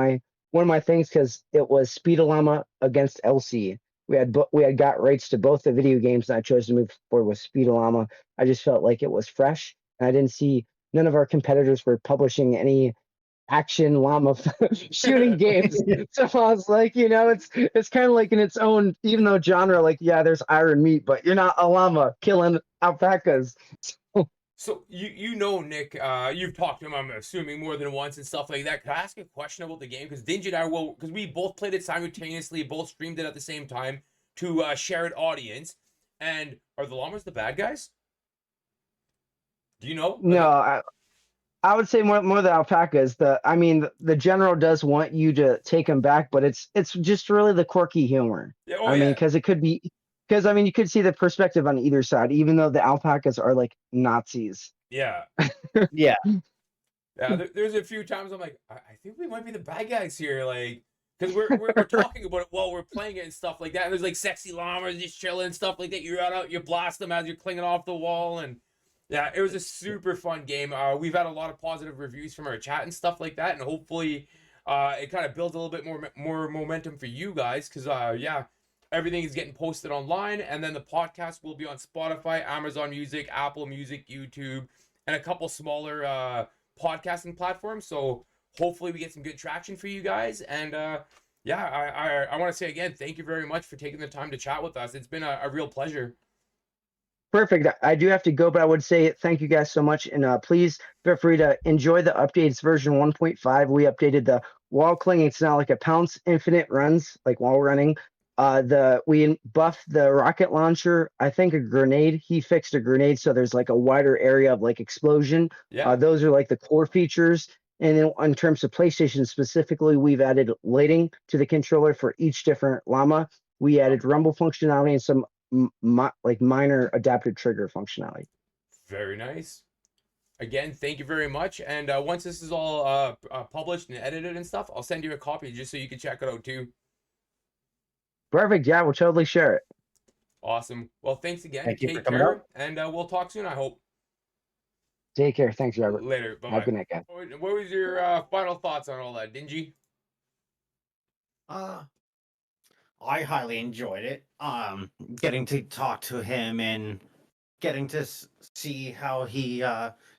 my things because it was Speedollama against LC. We had got rights to both the video games, and I chose to move forward with Speedollama. I just felt like it was fresh, and I didn't see none of our competitors were publishing any action llama shooting games. So I was like, it's kind of like in its own, even though genre, like, yeah, there's iron meat, but you're not a llama killing alpacas. So Nick, you've talked to him, I'm assuming, more than once and stuff like that. Could I ask a question about the game? Because Dingy and I because we both played it simultaneously, both streamed it at the same time to a shared audience. And are the llamas the bad guys? Do you know? No, I would say more the alpacas. The general does want you to take them back, but it's just really the quirky humor. Yeah, I mean, because you could see the perspective on either side, even though the alpacas are like Nazis. yeah. Yeah. Yeah, there's a few times I'm like, I think we might be the bad guys here, like, because we're talking about it while we're playing it and stuff like that. And there's like sexy llamas just chilling and stuff like that. You run out, you blast them as you're clinging off the wall, and yeah, it was a super fun game. We've had a lot of positive reviews from our chat and stuff like that, and hopefully, it kind of builds a little bit more momentum for you guys, because yeah, everything is getting posted online, and then the podcast will be on Spotify, Amazon Music, Apple Music, YouTube, and a couple smaller podcasting platforms. So hopefully we get some good traction for you guys. And yeah, I want to say again, thank you very much for taking the time to chat with us. It's been a real pleasure. Perfect. I do have to go, but I would say thank you guys so much. And please feel free to enjoy the updates. Version 1.5, we updated the wall cling. It's now like a pounce infinite runs, like while running. We buffed the rocket launcher. I think a grenade. He fixed a grenade, so there's like a wider area of like explosion. Yeah. Those are like the core features. And in terms of PlayStation specifically, we've added lighting to the controller for each different llama. We added rumble functionality and some like minor adaptive trigger functionality. Very nice. Again, thank you very much. And once this is all published and edited and stuff, I'll send you a copy just so you can check it out too. Perfect. Yeah, we'll totally share it. Awesome. Well, thanks again. Thank you for Take coming care, out. and we'll talk soon, I hope. Take care. Thanks, Robert. Later. Bye-bye. Have a good night, guys. What was your final thoughts on all that, Dingy? I highly enjoyed it. Getting to talk to him and getting to see how he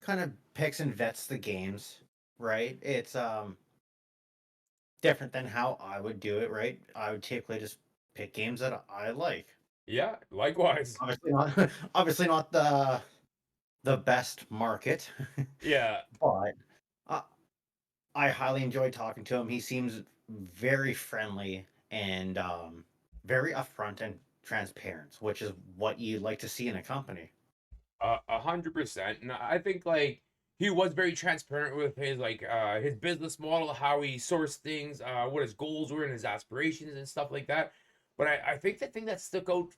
kind of picks and vets the games, right? It's different than how I would do it, right? I would typically just pick games that I like. Yeah, likewise. Obviously not, obviously not the best market, Yeah, but uh, I highly enjoy talking to him. He seems very friendly and very upfront and transparent, which is what you like to see in a company. 100%. And I think like he was very transparent with his business model, how he sourced things, what his goals were and his aspirations and stuff like that. But I think the thing that stuck out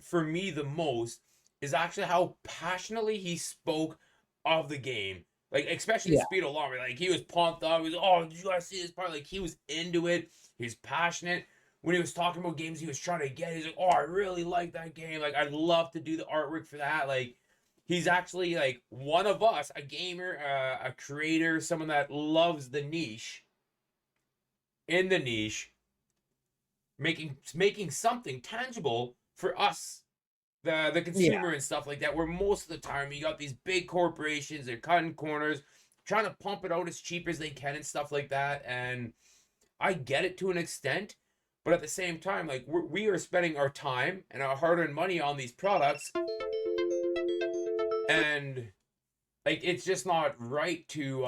for me the most is actually how passionately he spoke of the game. Like especially Yeah. Speedollama, like he was pumped up. He was, oh, did you guys see this part? Like he was into it. He was passionate. When he was talking about games he was trying to get, he's like, oh, I really like that game. Like I'd love to do the artwork for that. Like he's actually like one of us, a gamer, a creator, someone that loves the niche, in the niche, making something tangible for us, the Yeah. consumer and stuff like that. Where most of the time you got these big corporations, they're cutting corners, trying to pump it out as cheap as they can and stuff like that. And I get it to an extent, but at the same time, like we are spending our time and our hard-earned money on these products, and like it's just not right to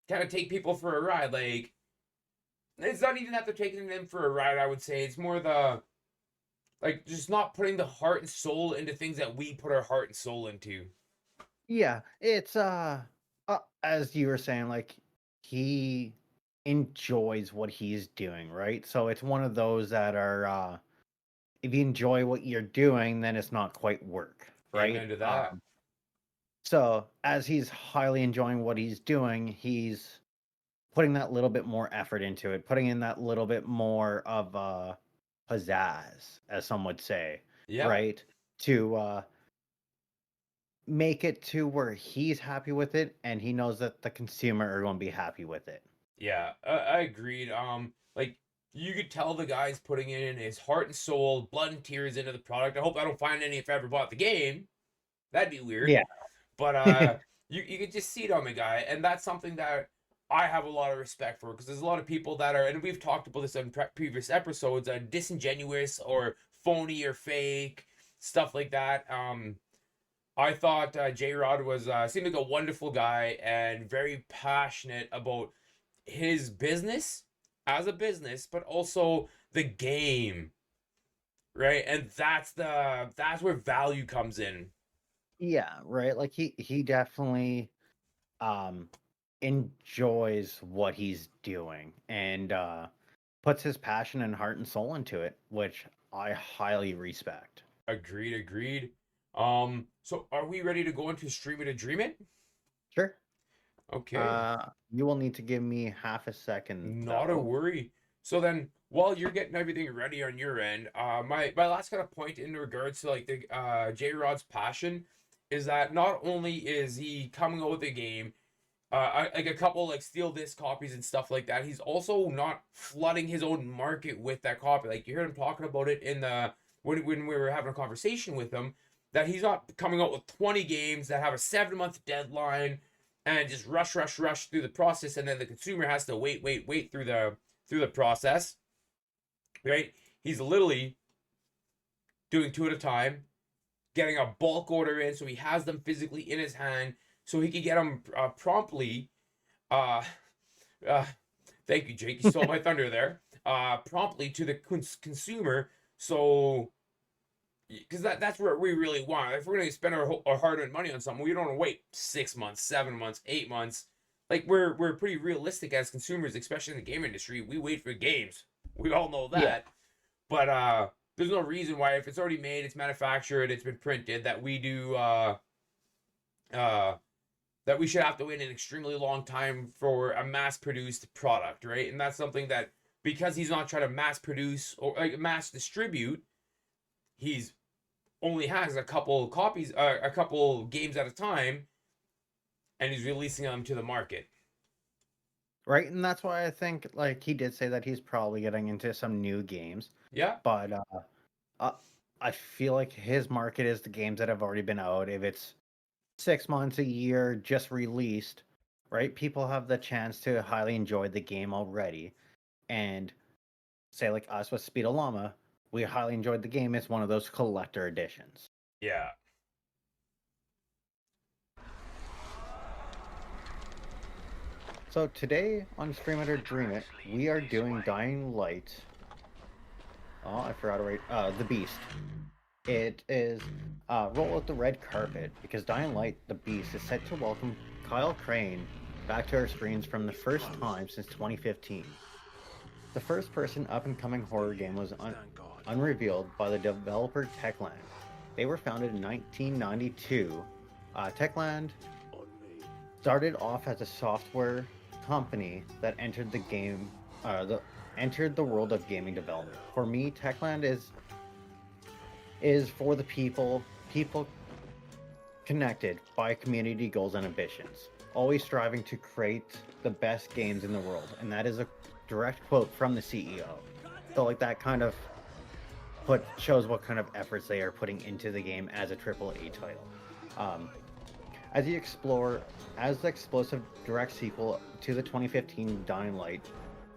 kind of take people for a ride. Like it's not even that they're taking them for a ride, I would say. It's more the like just not putting the heart and soul into things that we put our heart and soul into. Yeah, it's as you were saying, like he enjoys what he's doing, right? So it's one of those that are if you enjoy what you're doing, then it's not quite work, right? Amen to that. So as he's highly enjoying what he's doing, he's putting that little bit more effort into it, putting in that little bit more of pizzazz, as some would say, Yeah, right? To make it to where he's happy with it and he knows that the consumer are going to be happy with it. yeah, I agreed. Like you could tell the guy's putting in his heart and soul, blood and tears into the product. I hope I don't find any if I ever bought the game. That'd be weird. Yeah. But you could just see it on the guy, and that's something that I have a lot of respect for, because there's a lot of people that are, and we've talked about this in previous episodes, disingenuous or phony or fake stuff like that. I thought JRod was seemed like a wonderful guy and very passionate about his business as a business, but also the game, right? And that's where value comes in. Yeah, right. Like he definitely um enjoys what he's doing and puts his passion and heart and soul into it, which I highly respect. Agreed, agreed. So are we ready to go into Stream It and Dream It? Sure. Okay, You will need to give me half a second not a though. worry. So then, while you're getting everything ready on your end, my last kind of point in regards to like the J Rod's passion is that not only is he coming out with a game, like a couple like steel disc copies and stuff like that, he's also not flooding his own market with that copy. Like you heard him talking about it in the when we were having a conversation with him, that he's not coming out with 20 games that have a 7-month deadline and just rush through the process, and then the consumer has to wait through the process, right? He's literally doing 2 at a time, getting a bulk order in, so he has them physically in his hand, so he can get them promptly. Uh, uh, Thank you, Jake. You stole my thunder there. Promptly to the consumer, so because that's what we really want. If we're gonna spend our hard-earned money on something, we don't want to wait 6 months, 7 months, 8 months. Like we're pretty realistic as consumers, especially in the game industry. We wait for games. We all know that. Yeah. But there's no reason why, if it's already made, it's manufactured, it's been printed, that we do that we should have to wait an extremely long time for a mass-produced product, right? And that's something that, because he's not trying to mass produce or like mass distribute, he's only has a couple copies, a couple games at a time, and he's releasing them to the market. Right, and that's why I think like he did say that he's probably getting into some new games. Yeah, But I feel like his market is the games that have already been out. If it's 6 months, a year, just released, right? People have the chance to highly enjoy the game already. And say like us with Speedollama, we highly enjoyed the game. It's one of those collector editions. Yeah. So today on Stream It or Dream It, we are doing Dying Light. Oh, I forgot to write. The Beast. It is roll out the red carpet because Dying Light, the Beast, is set to welcome Kyle Crane back to our screens from the first time since 2015. The first-person up-and-coming horror game was unrevealed by the developer Techland. They were founded in 1992. Techland started off as a software company that entered the world of gaming development. For me, Techland is for the people connected by community goals and ambitions, always striving to create the best games in the world, and that is a direct quote from the CEO. So like that kind of shows what kind of efforts they are putting into the game as a AAA title. As you explore as the explosive direct sequel to the 2015 Dying Light,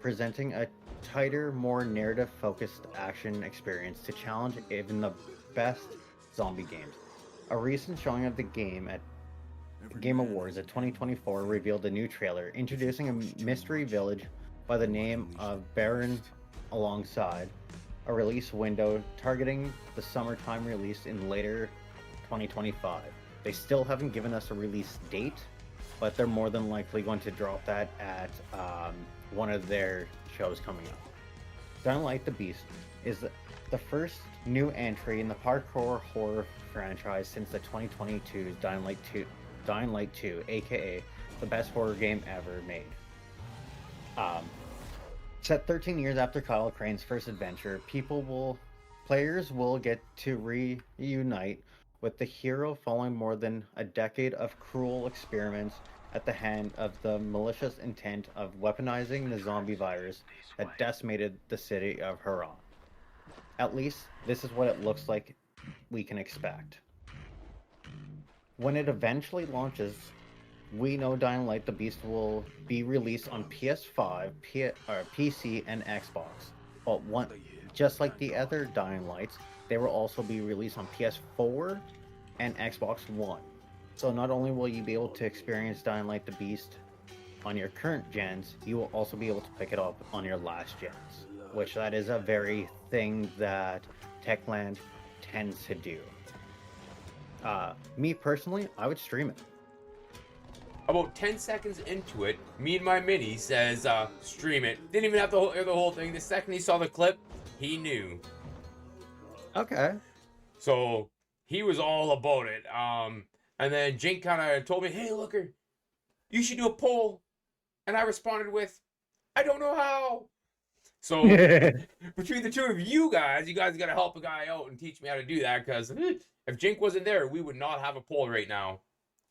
presenting a tighter, more narrative-focused action experience to challenge even the best zombie games. A recent showing of the game at Game Awards at 2024 revealed a new trailer introducing a mystery village by the name of Baron alongside a release window targeting the summertime release in later 2025. They still haven't given us a release date, but they're more than likely going to drop that at one of their shows coming up. Dying Light the Beast is the first new entry in the parkour horror franchise since the 2022's Dying Light 2, aka the best horror game ever made. Set 13 years after Kyle Crane's first adventure, players will get to reunite with the hero following more than a decade of cruel experiments at the hand of the malicious intent of weaponizing the zombie virus that decimated the city of Haran. At least, this is what it looks like we can expect. When it eventually launches, we know Dying Light the Beast will be released on PS5, PC, and Xbox. But just like the other Dying Lights, they will also be released on PS4 and Xbox One. So not only will you be able to experience Dying Light the Beast on your current gens, you will also be able to pick it up on your last gens, which that is a very thing that Techland tends to do. Me personally, I would stream it. About 10 seconds into it, me and my mini says, stream it. Didn't even have to hear the whole thing. The second he saw the clip, he knew. Okay. So he was all about it. And then Jink kind of told me, hey, looker, you should do a poll. And I responded with, I don't know how. So between the two of you guys got to help a guy out and teach me how to do that. Because if Jink wasn't there, we would not have a poll right now.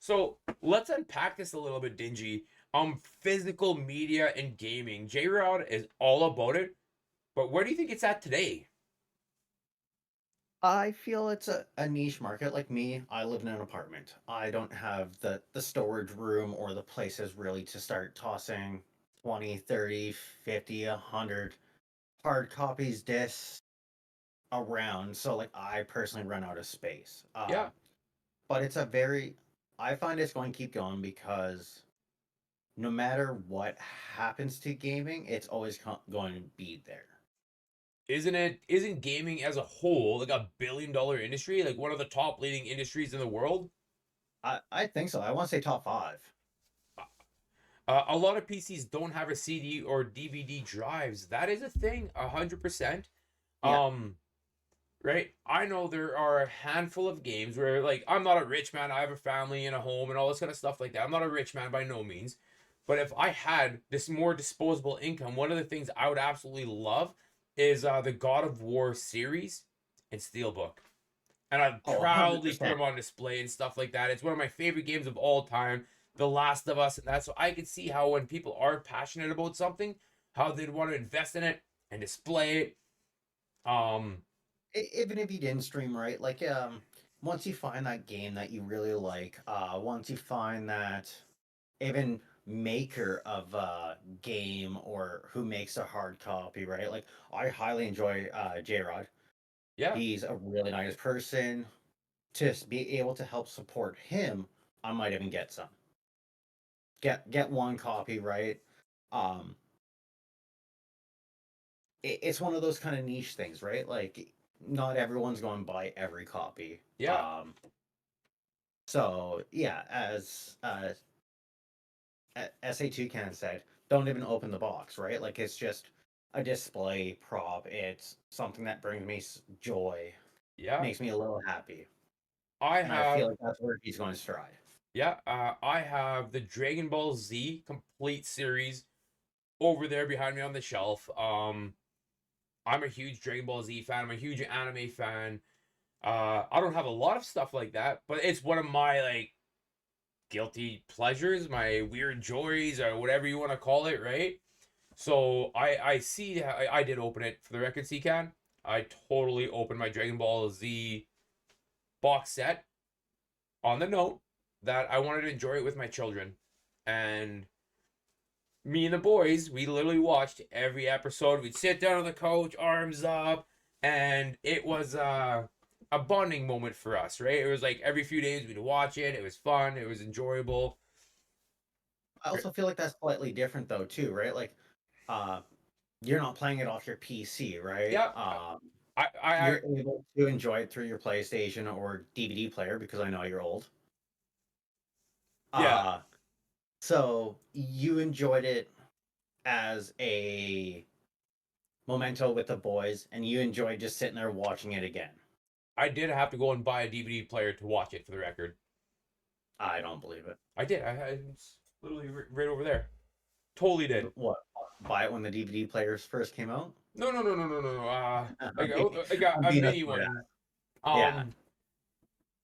So let's unpack this a little bit, Dingy. Physical media and gaming. JRod is all about it. But where do you think it's at today? I feel it's a niche market. Like me, I live in an apartment. I don't have the storage room or the places really to start tossing 20, 30, 50, 100 hard copies, discs around. So like I personally run out of space. Yeah. But I find it's going to keep going because no matter what happens to gaming, it's always going to be there. Isn't gaming as a whole like $1 billion industry, like one of the top leading industries in the world? I think so. I want to say top 5. A lot of PCs don't have a CD or DVD drives. That is a thing, 100%. Yeah. Right? I know there are a handful of games where, like, I'm not a rich man. I have a family and a home and all this kind of stuff like that. I'm not a rich man by no means. But if I had this more disposable income, one of the things I would absolutely love is the God of War series and Steelbook. And I proudly 100%. put them on display and stuff like that. It's one of my favorite games of all time. The Last of Us and that. So I could see how when people are passionate about something, how they'd want to invest in it and display it. Even if you didn't stream, right? Like, once you find that game that you really like, once you find that even maker of a game or who makes a hard copy, right? Like, I highly enjoy JRod. Yeah, He's a really nice person. To be able to help support him, I might even get some. Get one copy, right? Um, it's one of those kind of niche things, right? Like, not everyone's going to buy every copy. yeah. So yeah, as SA2 can said, don't even open the box, right? Like, it's just a display prop. It's something that brings me joy, Yeah, makes me a little happy, I and I feel have like that's where he's going to stride. I have the Dragon Ball Z complete series over there behind me on the shelf. I'm a huge Dragon Ball Z fan. I'm a huge anime fan. I don't have a lot of stuff like that, but it's one of my like guilty pleasures, my weird joys, or whatever you want to call it, right? So I see I did open it for the record, can. I totally opened my Dragon Ball Z box set on the note that I wanted to enjoy it with my children. And me and the boys, we literally watched every episode. We'd sit down on the couch, arms up, and it was a bonding moment for us, right? It was like every few days we'd watch it. It was fun. It was enjoyable. I also feel like that's slightly different though, too, right? Like, uh, you're not playing it off your PC, right? Yeah, I You're able to enjoy it through your PlayStation or DVD player because I know you're old. yeah, Uh, so you enjoyed it as a memento with the boys, and you enjoyed just sitting there watching it again. I did have to go and buy a DVD player to watch it for the record. I don't believe it. I did. It's literally right over there. Totally did. What? Buy it when the DVD players first came out? No, no, no, no, no, no. Okay. I got I'm a being a mini smart one. Yeah.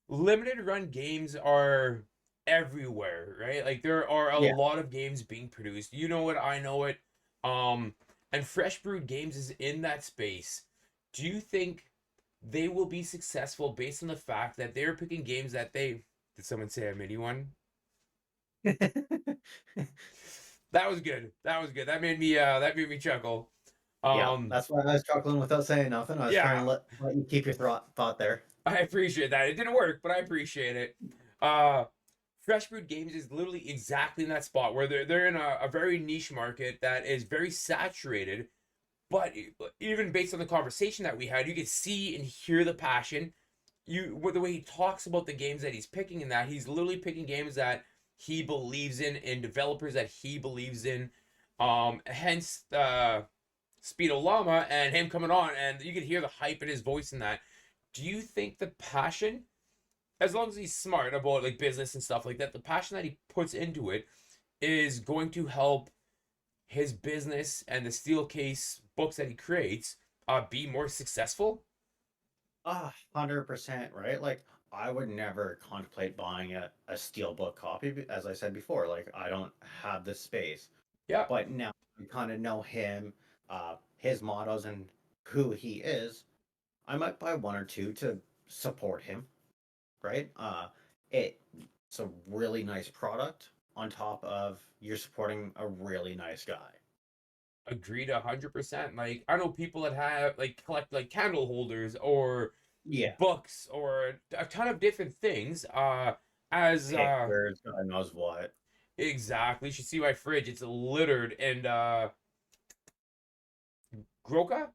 Limited run games are everywhere, right? Like there are a Yeah. lot of games being produced. You know it, I know it. And Fresh Brewed Games is in that space. Do you think they will be successful based on the fact that they're picking games that they did someone say a mini one? That was good. That was good. That made me chuckle. Yeah, Um that's why I was chuckling without saying nothing. I was trying yeah, to let you keep your thought there. I appreciate that. It didn't work, but I appreciate it. Fresh Brewed Games is literally exactly in that spot where they're in a very niche market that is very saturated. But even based on the conversation that we had, you could see and hear the passion. With the way he talks about the games that he's picking, and that he's literally picking games that he believes in and developers that he believes in. Hence Speedollama and him coming on, and you could hear the hype in his voice in that. Do you think the passion, as long as he's smart about like business and stuff like that, the passion that he puts into it is going to help his business and the steel case books that he creates be more successful? 100%, right? Like, I would never contemplate buying a steelbook copy, as I said before. Like, I don't have the space. Yeah, But now we kind of know him, his mottos, and who he is. I might buy one or two to support him, right? It's a really nice product on top of you're supporting a really nice guy. agreed 100%. Like I know people that have like collect like candle holders or Yeah. books or a ton of different things. As Pictures, God knows what. exactly, you should see my fridge. It's littered and Groka.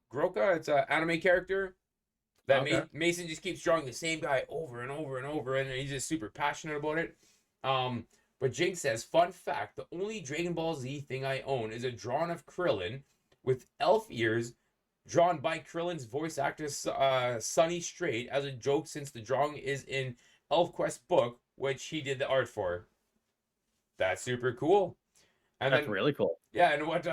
It's an anime character that Okay. Mason just keeps drawing the same guy over and over and over, and he's just super passionate about it. But Jake says, fun fact: the only Dragon Ball Z thing I own is a drawing of Krillin with elf ears, drawn by Krillin's voice actor Sonny Strait as a joke, since the drawing is in ElfQuest book, which he did the art for. That's super cool. And That's then really cool. yeah, and what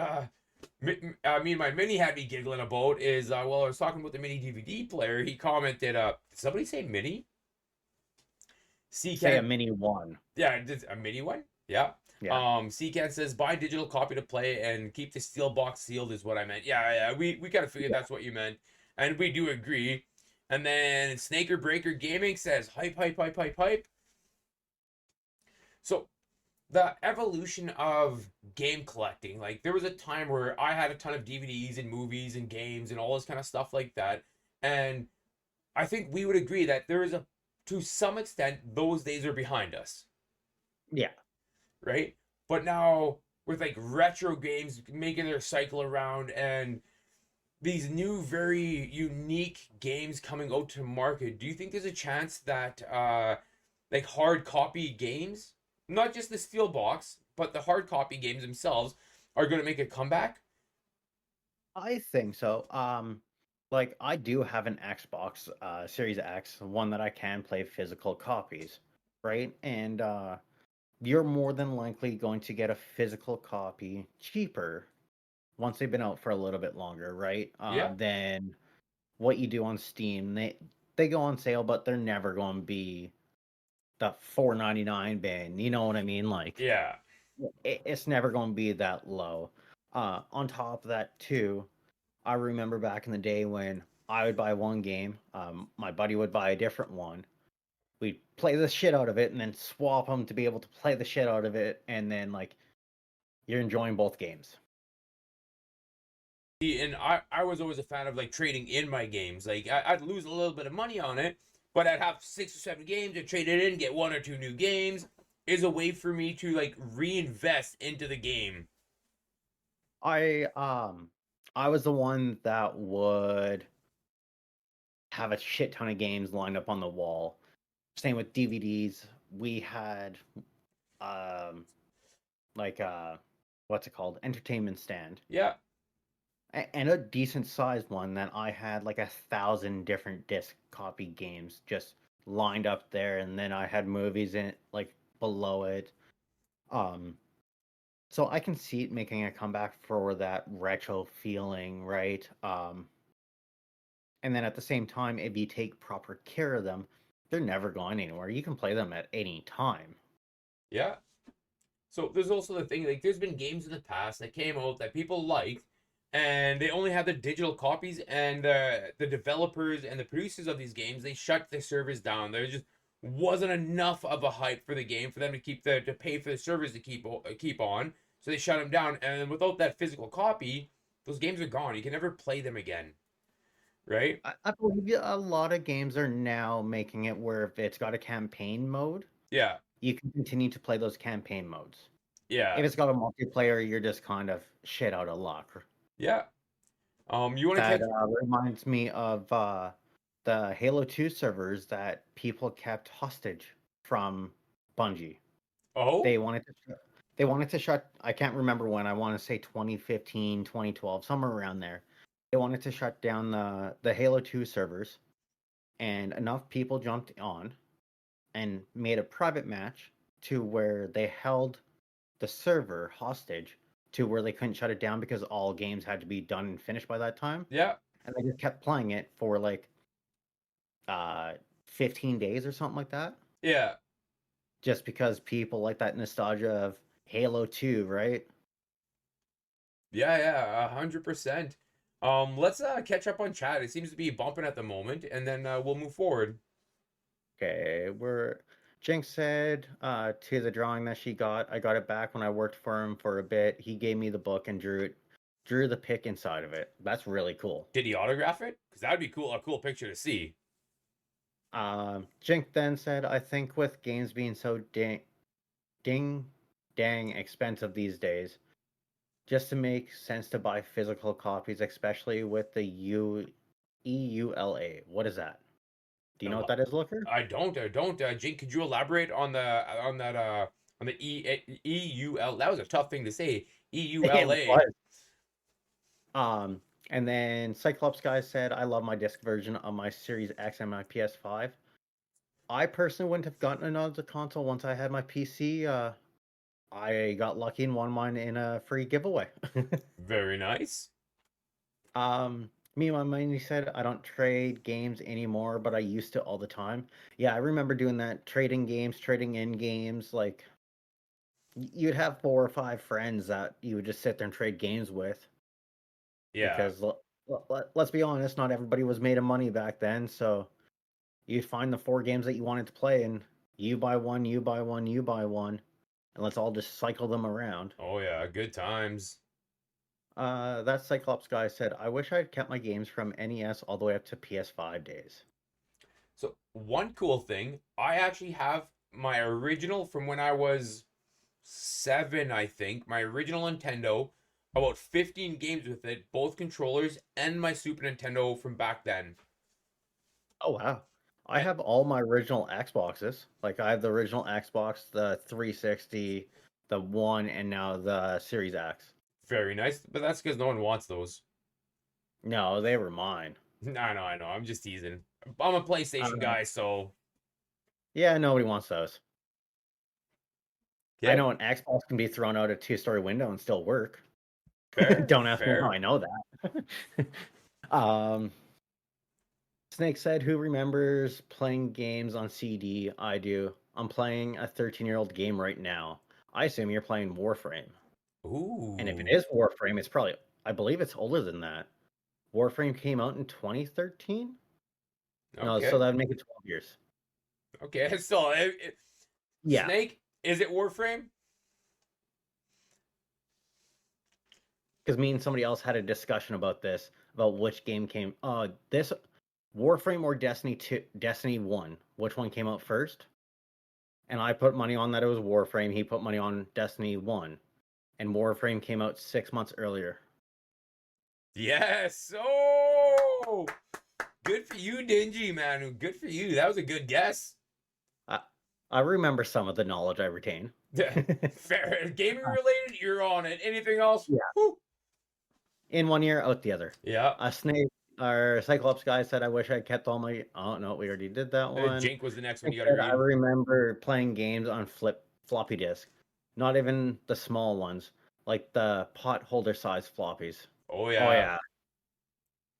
me and my mini had me giggling about is while I was talking about the mini DVD player, he commented, did somebody say mini? Say a CCAN, mini one. yeah, a mini one? Yeah. Yeah. CCAN says buy digital copy to play and keep the steel box sealed is what I meant. Yeah, we gotta figure Yeah. that's what you meant. And we do agree. And then Snaker Breaker Gaming says, hype, hype, hype, hype, hype. So the evolution of game collecting, like there was a time where I had a ton of DVDs and movies and games and all this kind of stuff like that. And I think we would agree that there is a, to some extent, those days are behind us, Yeah. right? But now with like retro games making their cycle around and these new, very unique games coming out to market, do you think there's a chance that like hard copy games, not just the steel box, but the hard copy games themselves, are going to make a comeback? I think so. Like I do have an Xbox Series X, one that I can play physical copies, right? And you're more than likely going to get a physical copy cheaper once they've been out for a little bit longer, right? Yeah. Than what you do on Steam. They go on sale, but they're never going to be the $4.99 bin. You know what I mean? Like Yeah. it's never going to be that low. On top of that, too, I remember back in the day when I would buy one game, my buddy would buy a different one. We'd play the shit out of it and then swap them to be able to play the shit out of it, and then like you're enjoying both games. And I was always a fan of like trading in my games. Like I'd lose a little bit of money on it, but I'd have 6 or 7 games and trade it in, get 1 or 2 new games. Is a way for me to like reinvest into the game. I um I was the one that would have a shit ton of games lined up on the wall. Same with DVDs. We had um like what's it called? Entertainment stand. Yeah. And a decent sized one that I had like 1,000 different disc copy games just lined up there, and then I had movies in it like below it. Um so I can see it making a comeback for that retro feeling, right? And then at the same time, if you take proper care of them, they're never going anywhere. You can play them at any time. Yeah. So there's also the thing, like there's been games in the past that came out that people liked, and they only had the digital copies, and the developers and the producers of these games, they shut the servers down. There just wasn't enough of a hype for the game for them to keep to pay for the servers to keep on. So they shut them down, and without that physical copy, those games are gone. You can never play them again, right? I believe a lot of games are now making it where if it's got a campaign mode, Yeah. you can continue to play those campaign modes. Yeah. If it's got a multiplayer, you're just kind of shit out of luck. Yeah. You want to That catch? reminds me of the Halo 2 servers that people kept hostage from Bungie. Oh. They wanted to shut, I can't remember when, I want to say 2015, 2012, somewhere around there. They wanted to shut down the Halo 2 servers, and enough people jumped on and made a private match to where they held the server hostage to where they couldn't shut it down because all games had to be done and finished by that time. Yeah. And they just kept playing it for like 15 days or something like that. Yeah. Just because people like that nostalgia of Halo 2, right? Yeah. Yeah. 100%. Let's catch up on chat. It seems to be bumping at the moment, and then we'll move forward. Okay, Jinx said to the drawing that she got, I got it back when I worked for him for a bit. He gave me the book and drew the pic inside of it. That's really cool. Did he autograph it? Because that would be cool. A cool picture to see. Jinx then said, I think with games being so dang expensive these days, just to make sense to buy physical copies, especially with the EULA. What is that? Do you know what that is, Looker? I don't. Jake, could you elaborate on that on the EUL? That was a tough thing to say. EULA. And then Cyclops guy said, I love my disc version of my Series X and my PS5. I personally wouldn't have gotten another console once I had my PC. I got lucky and won mine in a free giveaway. Very nice. Me and my money said, I don't trade games anymore, but I used to all the time. Yeah, I remember doing that, trading games, trading in games. Like, you'd have 4 or 5 friends that you would just sit there and trade games with. Yeah. Because let's be honest, not everybody was made of money back then, so you find the 4 games that you wanted to play, and you buy one, you buy one, you buy one, and let's all just cycle them around. Oh yeah, good times. That Cyclops guy said, I wish I'd kept my games from NES all the way up to PS5 days. So one cool thing, I actually have my original from when I was 7, I think. My original Nintendo, about 15 games with it, both controllers and my Super Nintendo from back then. Oh, wow. I Eh, have all my original Xboxes. Like, I have the original Xbox, the 360, the One, and now the Series X. Very nice, but that's because no one wants those. No, they were mine. I know. I'm just teasing. I'm a PlayStation Uh, guy, so yeah, nobody wants those. I yeah, know an Xbox can be thrown out a 2-story window and still work. fair, Don't ask me how fair. I know that. um, Snake said, who remembers playing games on CD? I do. I'm playing a 13-year-old game right now. I assume you're playing Warframe. And if it Ooh, is Warframe, it's probably, I believe it's older than that. Warframe came out in 2013? No, so okay, that would make it 12 years. okay. Still, Yeah, Snake, is it Warframe? because me and somebody else had a discussion about this, about which game came. This Warframe or Destiny 2, Destiny 1. Which one came out first? And I put money on that it was Warframe. He put money on Destiny 1. And Warframe came out 6 months earlier. Yes. Oh, good for you, Dingy man. Good for you. That was a good guess. I, I remember some of the knowledge I retain. Fair. Gaming related, you're on it. Anything else? Yeah. Woo. In one year, out the other. Yeah. A Snake, our Cyclops guy said, I wish I kept all my. Oh, no, we already did that one. Jink was the next one He you got to said, I read. remember playing games on floppy disk. Not even the small ones, like the pot holder size floppies. Oh, Oh, yeah. yeah.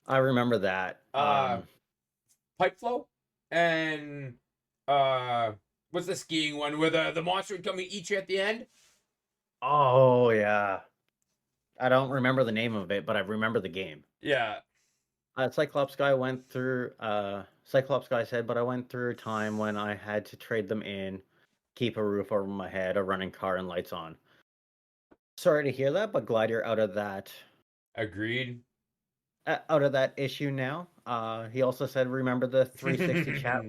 I remember that. Pipe flow and what's the skiing one where the monster would come and eat you at the end? Oh, yeah. I don't remember the name of it, but I remember the game. Yeah. Cyclops guy said, but I went through a time when I had to trade them in, keep a roof over my head, a running car, and lights on. Sorry to hear that, but glad you're out of that Agreed. issue now. He also said, remember the 360 chat,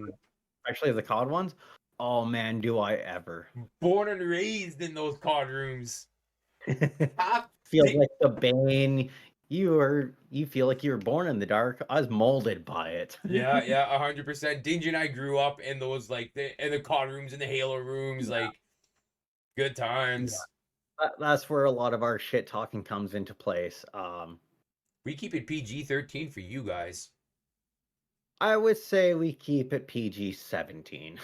especially the COD ones? Oh man, do I ever. Born and raised in those COD rooms. Half Feels like the Bane. You feel like you were born in the dark. I was molded by it. Yeah, 100%. Dingy and I grew up in those in the COD rooms, in the Halo rooms, Yeah. like good times. That's where a lot of our shit talking comes into place. We keep it PG-13 for you guys. I would say we keep it PG-17.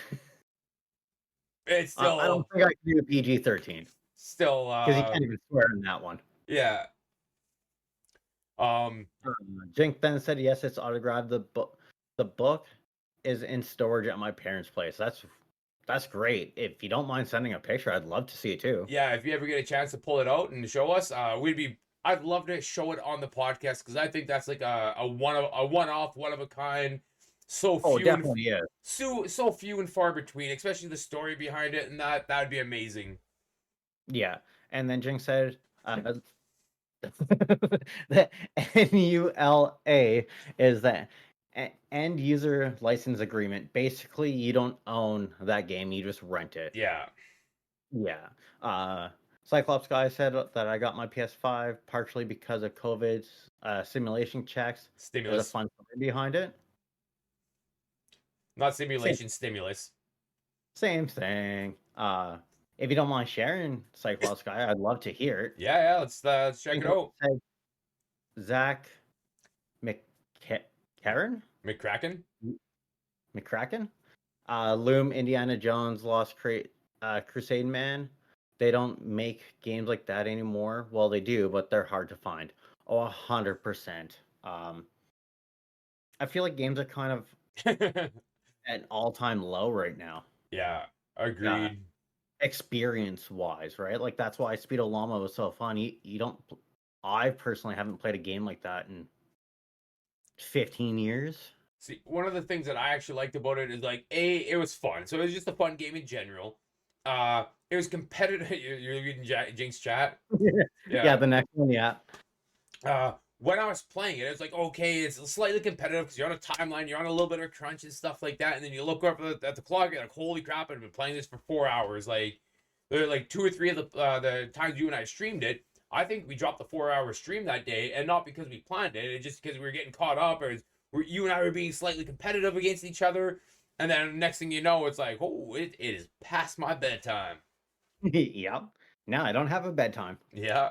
It's still I don't think I can do PG-13 still because you can't even swear in that one. yeah. Jink then said yes, it's autographed. The book is in storage at my parents' place. That's great. If you don't mind sending a picture, I'd love to see it too. Yeah, if you ever get a chance to pull it out and show us, I'd love to show it on the podcast because I think that's like a one-off, one of a kind. So Oh, it few definitely is. so few and far between, especially the story behind it, and that'd be amazing. Yeah. And then Jink said the NULA is that end user license agreement. Basically, you don't own that game, you just rent it. Yeah. Yeah. Cyclops guy said that I got my PS5 partially because of COVID's simulation checks. There's a Stimulus. fun story behind it. Not simulation, stimulus. Same thing. If you don't mind sharing, Cyclops guy, I'd love to hear it. Yeah, let's check it out. Zach McCarran? McCracken? McCracken? Loom, Indiana Jones, Lost Crusade Man. They don't make games like that anymore. Well, they do, but they're hard to find. Oh, 100%. I feel like games are kind of at an all-time low right now. Yeah, agreed. Experience-wise, right? Like that's why Speedollama was so fun. You don't. I personally haven't played a game like that in 15 years. See, one of the things that I actually liked about it is like, it was fun. So it was just a fun game in general. It was competitive. You're reading Jinx chat. Yeah, the next one, yeah. When I was playing it, it's like, okay, it's slightly competitive because you're on a timeline, you're on a little bit of crunch and stuff like that, and then you look up at the clock, you're like, holy crap, I've been playing this for 4 hours. Like, there are like 2 or 3 of the times you and I streamed it. I think we dropped the 4-hour stream that day, and not because we planned it, it's just because we were getting caught up, or you and I were being slightly competitive against each other, and then next thing you know, it's like, oh, it is past my bedtime. Yep. Now I don't have a bedtime. Yeah.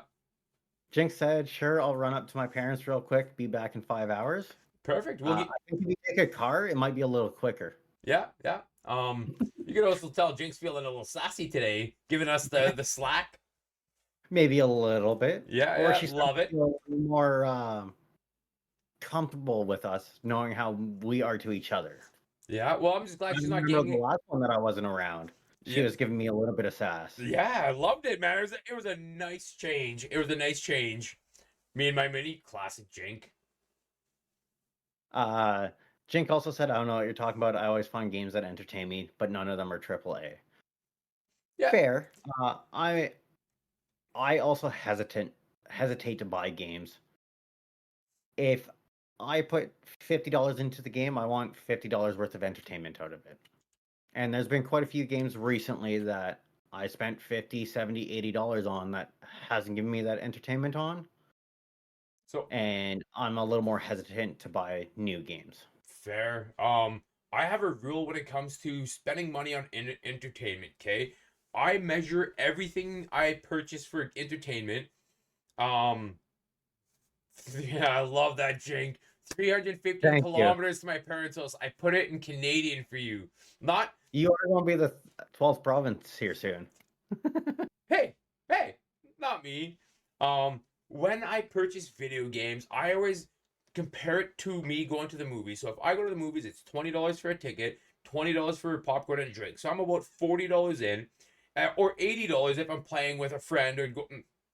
Jinx said, sure, I'll run up to my parents real quick, be back in 5 hours. Perfect. I think if you take a car, it might be a little quicker. Yeah. You could also tell Jinx feeling a little sassy today, giving us the slack. Maybe a little bit. Yeah, Or yeah, she's love it. more comfortable with us, knowing how we are to each other. Yeah, well, I'm just glad she's not remember getting the last one that I wasn't around. She was giving me a little bit of sass. Yeah, I loved it, man. It was a nice change. It was a nice change. Me and my mini, classic Jink. Jink also said, I don't know what you're talking about. I always find games that entertain me, but none of them are AAA. Yeah. Fair. I also hesitate to buy games. If I put $50 into the game, I want $50 worth of entertainment out of it. And there's been quite a few games recently that I spent $50, $70, $80 on that hasn't given me that entertainment on. And I'm a little more hesitant to buy new games. Fair. I have a rule when it comes to spending money on entertainment, okay? I measure everything I purchase for entertainment. Yeah, I love that, Jink. 350 kilometers to my parents' house. I put it in Canadian for you. Not... You are going to be the 12th province here soon. Hey, not me. When I purchase video games, I always compare it to me going to the movies. So if I go to the movies, it's $20 for a ticket, $20 for popcorn and a drink. So I'm about $40 in, or $80 if I'm playing with a friend or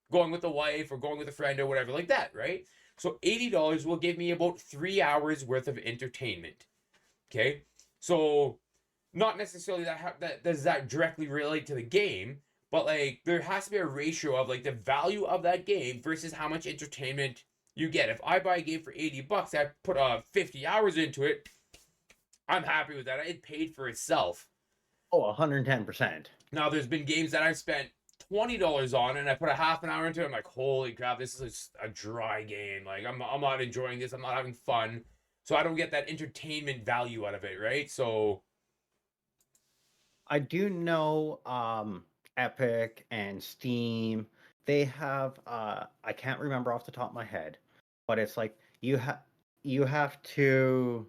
going with the wife or going with a friend or whatever like that, right? So $80 will give me about 3 hours worth of entertainment. Okay, so not necessarily that does that directly relate to the game, but like there has to be a ratio of like the value of that game versus how much entertainment you get. If I buy a game for $80, I put 50 hours into it, I'm happy with that. It paid for itself. Oh, 110%. Now there's been games that I've spent $20 on and I put a half an hour into it. I'm like, holy crap, this is a dry game. Like I'm not enjoying this. I'm not having fun. So I don't get that entertainment value out of it, right? So I do know Epic and Steam, they have I can't remember off the top of my head, but it's like you have to,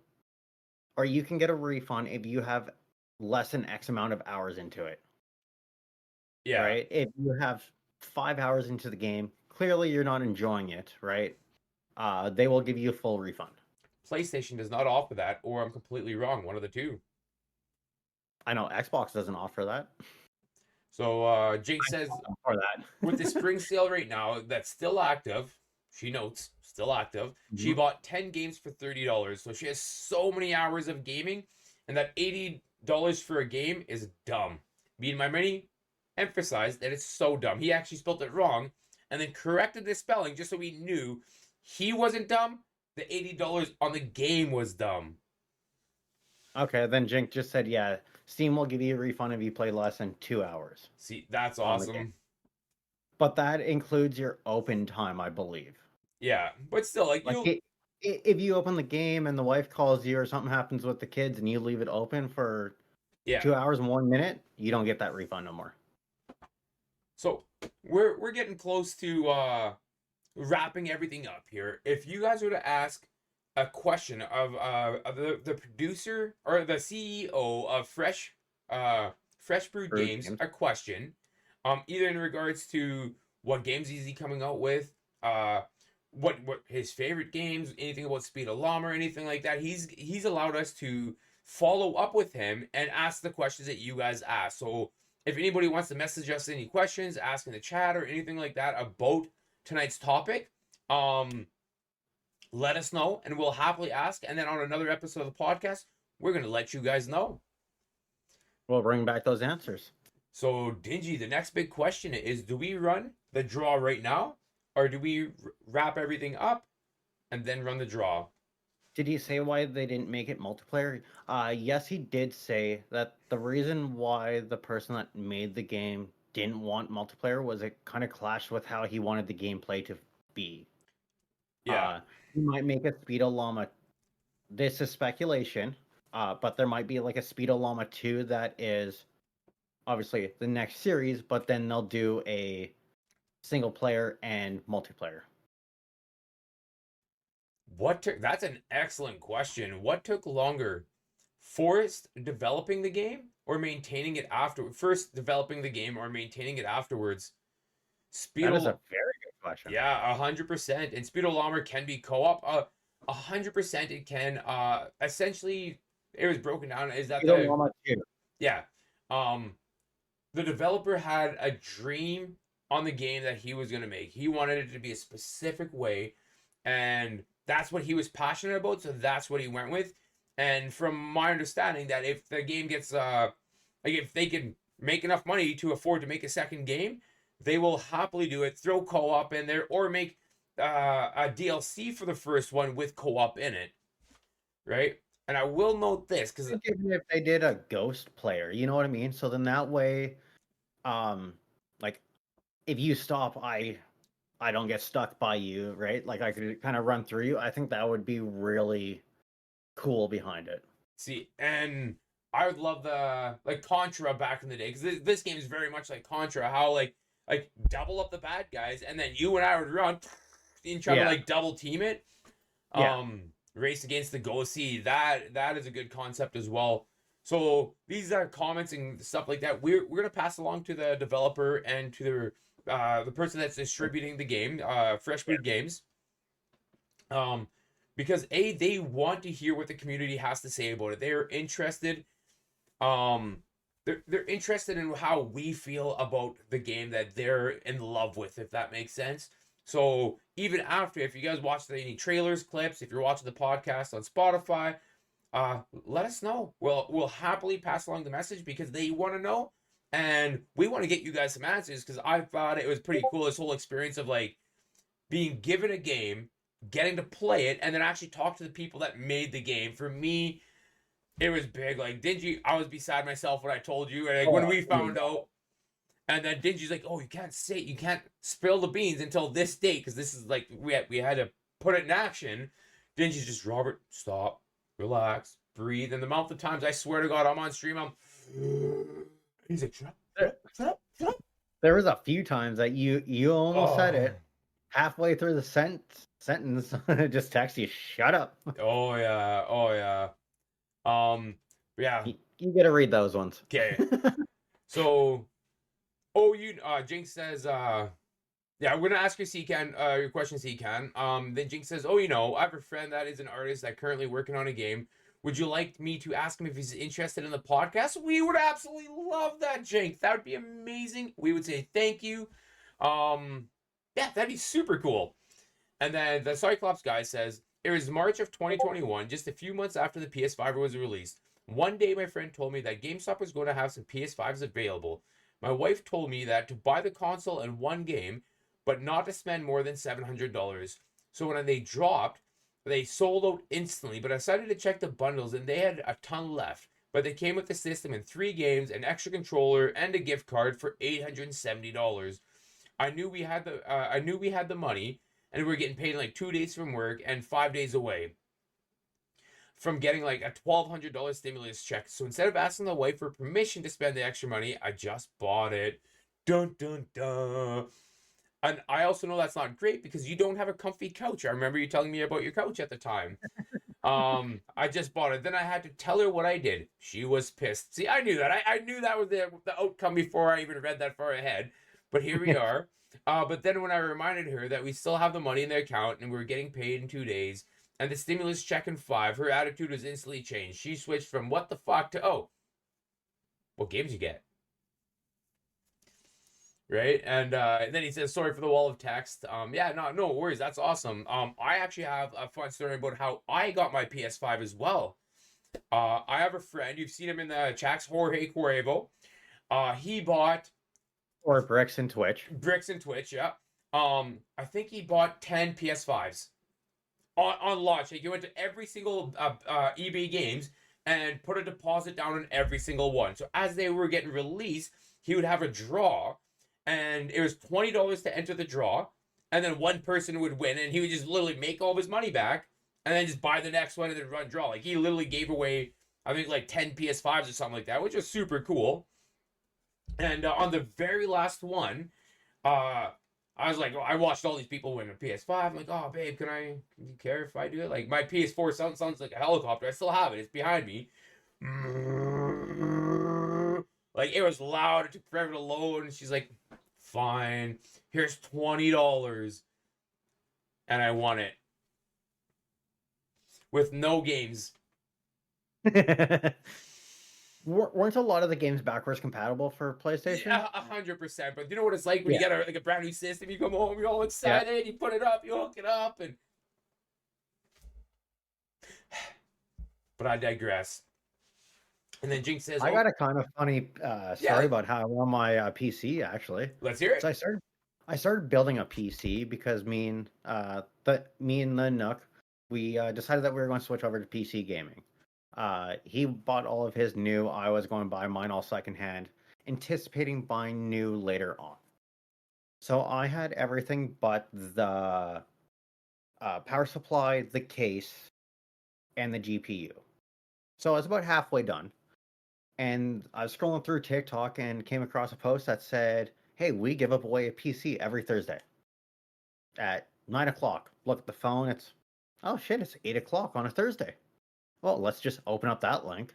or you can get a refund if you have less than X amount of hours into it. Yeah. Right? If you have 5 hours into the game, clearly you're not enjoying it, right? They will give you a full refund. PlayStation does not offer that, or I'm completely wrong. One of the two. I know Xbox doesn't offer that. So Jake says for that. With the spring sale right now, that's still active. She notes, still active. Mm-hmm. She bought 10 games for $30. So she has so many hours of gaming, and that $80 for a game is dumb. Me and my mini emphasized that it's so dumb. He actually spelled it wrong and then corrected the spelling just so we knew he wasn't dumb. The $80 on the game was dumb. Okay, then Jink just said, yeah, Steam will give you a refund if you play less than 2 hours. See, that's awesome. But that includes your open time, I believe. Yeah, but still, like if you open the game and the wife calls you or something happens with the kids and you leave it open for 2 hours and 1 minute, you don't get that refund no more. So we're getting close to wrapping everything up here. If you guys were to ask a question of the producer or the CEO of Fresh Brewed Games, a question, either in regards to what games is he coming out with, what his favorite games, anything about Speedollama or anything like that, he's allowed us to follow up with him and ask the questions that you guys ask. So if anybody wants to message us any questions, ask in the chat or anything like that about tonight's topic, let us know, and we'll happily ask. And then on another episode of the podcast, we're going to let you guys know. We'll bring back those answers. So, Dingy, the next big question is, do we run the draw right now, or do we wrap everything up and then run the draw? Did he say why they didn't make it multiplayer? Yes, he did say that the reason why the person that made the game didn't want multiplayer was it kind of clashed with how he wanted the gameplay to be. Yeah. He might make a Speedollama. This is speculation, but there might be like a Speedollama 2 that is obviously the next series, but then they'll do a single player and multiplayer. That's an excellent question. What took longer? Forrest developing the game or maintaining it after? First developing the game or maintaining it afterwards? That is a very good question. Yeah, 100%. And Speedollama can be co-op. 100% it can. Essentially, it was broken down. Is that Speedollama 2. Yeah. The developer had a dream on the game that he was going to make. He wanted it to be a specific way, and that's what he was passionate about, so that's what he went with. And from my understanding, that if the game gets, like if they can make enough money to afford to make a second game, they will happily do it, throw co-op in there, or make a DLC for the first one with co-op in it, right? And I will note this, because even if they did a ghost player, you know what I mean? So then that way, like, if you stop, I don't get stuck by you, right? Like, I could kind of run through you. I think that would be really cool behind it. see, and I would love the, like, Contra back in the day, because this game is very much like Contra, how, like double up the bad guys, and then you and I would run and try to, like, double team it. Yeah. Race against the ghosty, that is a good concept as well. So these are comments and stuff like that. We're gonna pass along to the developer and to the person that's distributing the game, Fresh Brewed Games. Because they want to hear what the community has to say about it. They're interested. They're interested in how we feel about the game that they're in love with, if that makes sense. So even after, if you guys watched any trailers, clips, if you're watching the podcast on Spotify, let us know. We'll happily pass along the message because they want to know, and we want to get you guys some answers, because I thought it was pretty cool, this whole experience of, like, being given a game, getting to play it, and then actually talk to the people that made the game. For me, it was big. Like, Dingy, I was beside myself when I told you, and like, when we found out. And then Dingy's like, oh, you can't spill the beans until this date, because this is like, we had to put it in action. Dingy's just, Robert, stop, relax, breathe. And the amount of times, I swear to God, I'm on stream, he's like, shut up. There was a few times that you almost said it halfway through the sentence, just text you, shut up. Oh yeah. Yeah. You gotta read those ones. Okay. So, Jinx says, yeah, we're gonna ask your your question, C-Can. Then Jinx says, I have a friend that is an artist that currently working on a game. Would you like me to ask him if he's interested in the podcast? We would absolutely love that, Jinx. That would be amazing. We would say thank you. Yeah, that'd be super cool. And then the Cyclops guy says, it was March of 2021, just a few months after the PS5 was released. One day, my friend told me that GameStop was going to have some PS5s available. My wife told me that to buy the console and one game, but not to spend more than $700. So when they dropped, they sold out instantly, but I decided to check the bundles and they had a ton left. But they came with the system and 3 games, an extra controller, and a gift card for $870. I knew we had the money, and we were getting paid in like 2 days from work and 5 days away from getting like a $1,200 stimulus check. So instead of asking the wife for permission to spend the extra money, I just bought it. Dun dun dun. And I also know that's not great because you don't have a comfy couch. I remember you telling me about your couch at the time. I just bought it. Then I had to tell her what I did. She was pissed. See, I knew that. I knew that was the outcome before I even read that far ahead. But here we are. But then when I reminded her that we still have the money in the account and we were getting paid in 2 days, and the stimulus check in 5, her attitude was instantly changed. She switched from what the fuck to, oh, what games you get? right? And then he says, sorry for the wall of text. Yeah, no worries. That's awesome. I actually have a fun story about how I got my PS5 as well. I have a friend, you've seen him in the chats, Jorge Cuervo. He bought Or Bricks and Twitch. Bricks and Twitch, yeah. I think he bought 10 PS5s on launch. Like, he went to every single eBay games and put a deposit down on every single one. So as they were getting released, he would have a draw, and it was $20 to enter the draw, and then one person would win, and he would just literally make all of his money back, and then just buy the next one and then run draw. Like, he literally gave away, I think, like 10 PS5s or something like that, which was super cool. And on the very last one, I was like, I watched all these people win a PS5. I'm like, oh, babe, can you care if I do it? Like, my PS4 sounds like a helicopter. I still have it. It's behind me. Like, it was loud. It took forever to load. And she's like, fine. Here's $20. And I won it. With no games. Weren't a lot of the games backwards compatible for PlayStation? Yeah, 100%. But you know what it's like when you get a brand new system, you come home, you're all excited, you put it up, you hook it up, and... But I digress. And then Jinx says, I got a kind of funny story about how I won my PC, actually. Let's hear it. So I started building a PC because me and the Nook, we decided that we were going to switch over to PC gaming. He bought all of his new. I was going to buy mine all secondhand, anticipating buying new later on. So I had everything but the power supply, the case, and the GPU. So I was about halfway done. And I was scrolling through TikTok and came across a post that said, hey, we give up away a PC every Thursday at 9 o'clock. Look at the phone. It's 8 o'clock on a Thursday. Well, let's just open up that link.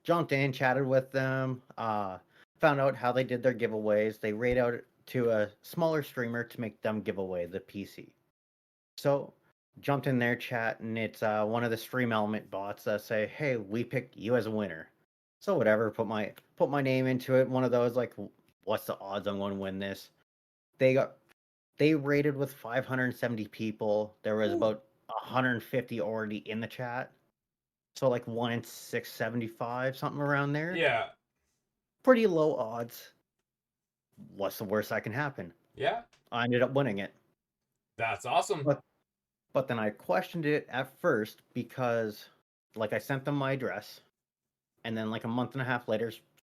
Jumped in, chatted with them, found out how they did their giveaways. They rate out to a smaller streamer to make them give away the PC. So, jumped in their chat, and it's one of the Stream Element bots that say, hey, we picked you as a winner. So whatever, put my name into it. One of those, like, what's the odds I'm going to win this? They rated with 570 people. There was about 150 already in the chat. So like 1 in 675, something around there. Yeah. Pretty low odds. What's the worst that can happen? Yeah. I ended up winning it. That's awesome. But then I questioned it at first because, like, I sent them my address, and then like a month and a half later,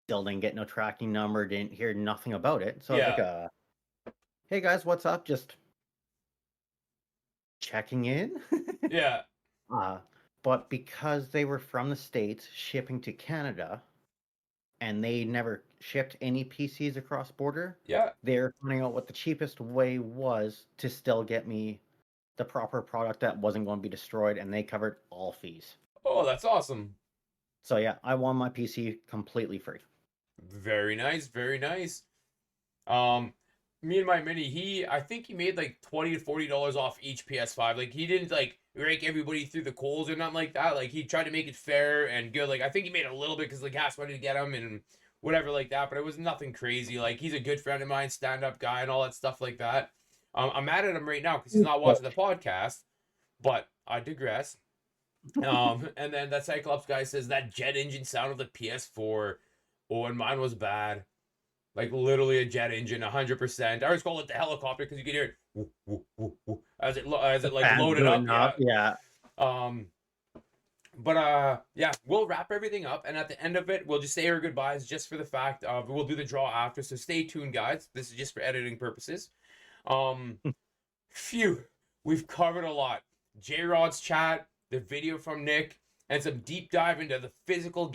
still didn't get no tracking number, didn't hear nothing about it. So I was like, hey guys, what's up? Just checking in. Yeah. But because they were from the States shipping to Canada, and they never shipped any PCs across border, they're finding out what the cheapest way was to still get me the proper product that wasn't going to be destroyed, and they covered all fees. Oh, that's awesome. So yeah, I won my PC completely free. Very nice, very nice. Me and my mini, I think he made like $20 to $40 off each PS5. Like, he didn't like rake everybody through the coals or nothing like that. Like, he tried to make it fair and good. Like, I think he made a little bit because the gas wanted to get him and whatever like that, but it was nothing crazy. Like, he's a good friend of mine, stand-up guy and all that stuff like that. I'm mad at him right now because he's not watching the podcast, but I digress. And then that Cyclops guy says that jet engine sound of the PS4. Oh, and mine was bad. Like, literally a jet engine, 100%. I always call it the helicopter because you can hear it woo, woo, woo, woo, as it like loaded up. Yeah. But we'll wrap everything up, and at the end of it, we'll just say our goodbyes just for the fact of we'll do the draw after. So stay tuned, guys. This is just for editing purposes. Phew, we've covered a lot. JRod's chat, the video from Nick, and some deep dive into the physical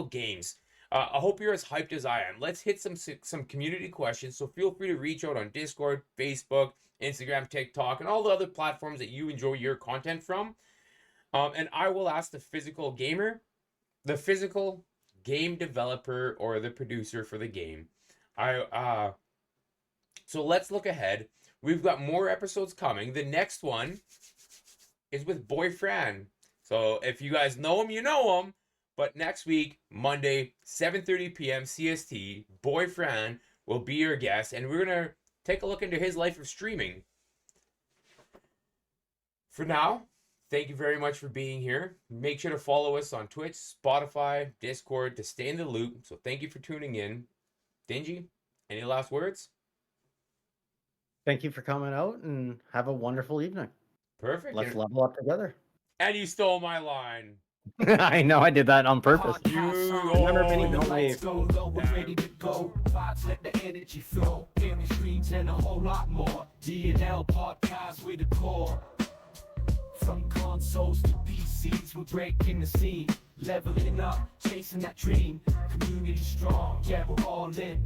games. I hope you're as hyped as I am. Let's hit some community questions. So feel free to reach out on Discord, Facebook, Instagram, TikTok, and all the other platforms that you enjoy your content from. And I will ask the physical gamer, the physical game developer, or the producer for the game. So let's look ahead. We've got more episodes coming. The next one is with Boy Fran. So if you guys know him, you know him. But next week, Monday, 7:30 p.m. CST, Boy Fran will be your guest, and we're going to take a look into his life of streaming. For now, thank you very much for being here. Make sure to follow us on Twitch, Spotify, Discord to stay in the loop. So thank you for tuning in. Dingy, any last words? Thank you for coming out and have a wonderful evening. Perfect. Let's level up together. And you stole my line. I know I did that on purpose. Remember, Vinny, when the don't lights leave. go low, we're ready to go. Vibes, let the energy flow. Gaming streams and a whole lot more. D&L podcast with the core. From consoles to PCs, we're breaking the scene. Leveling up, chasing that dream. Community strong, yeah, we're all in.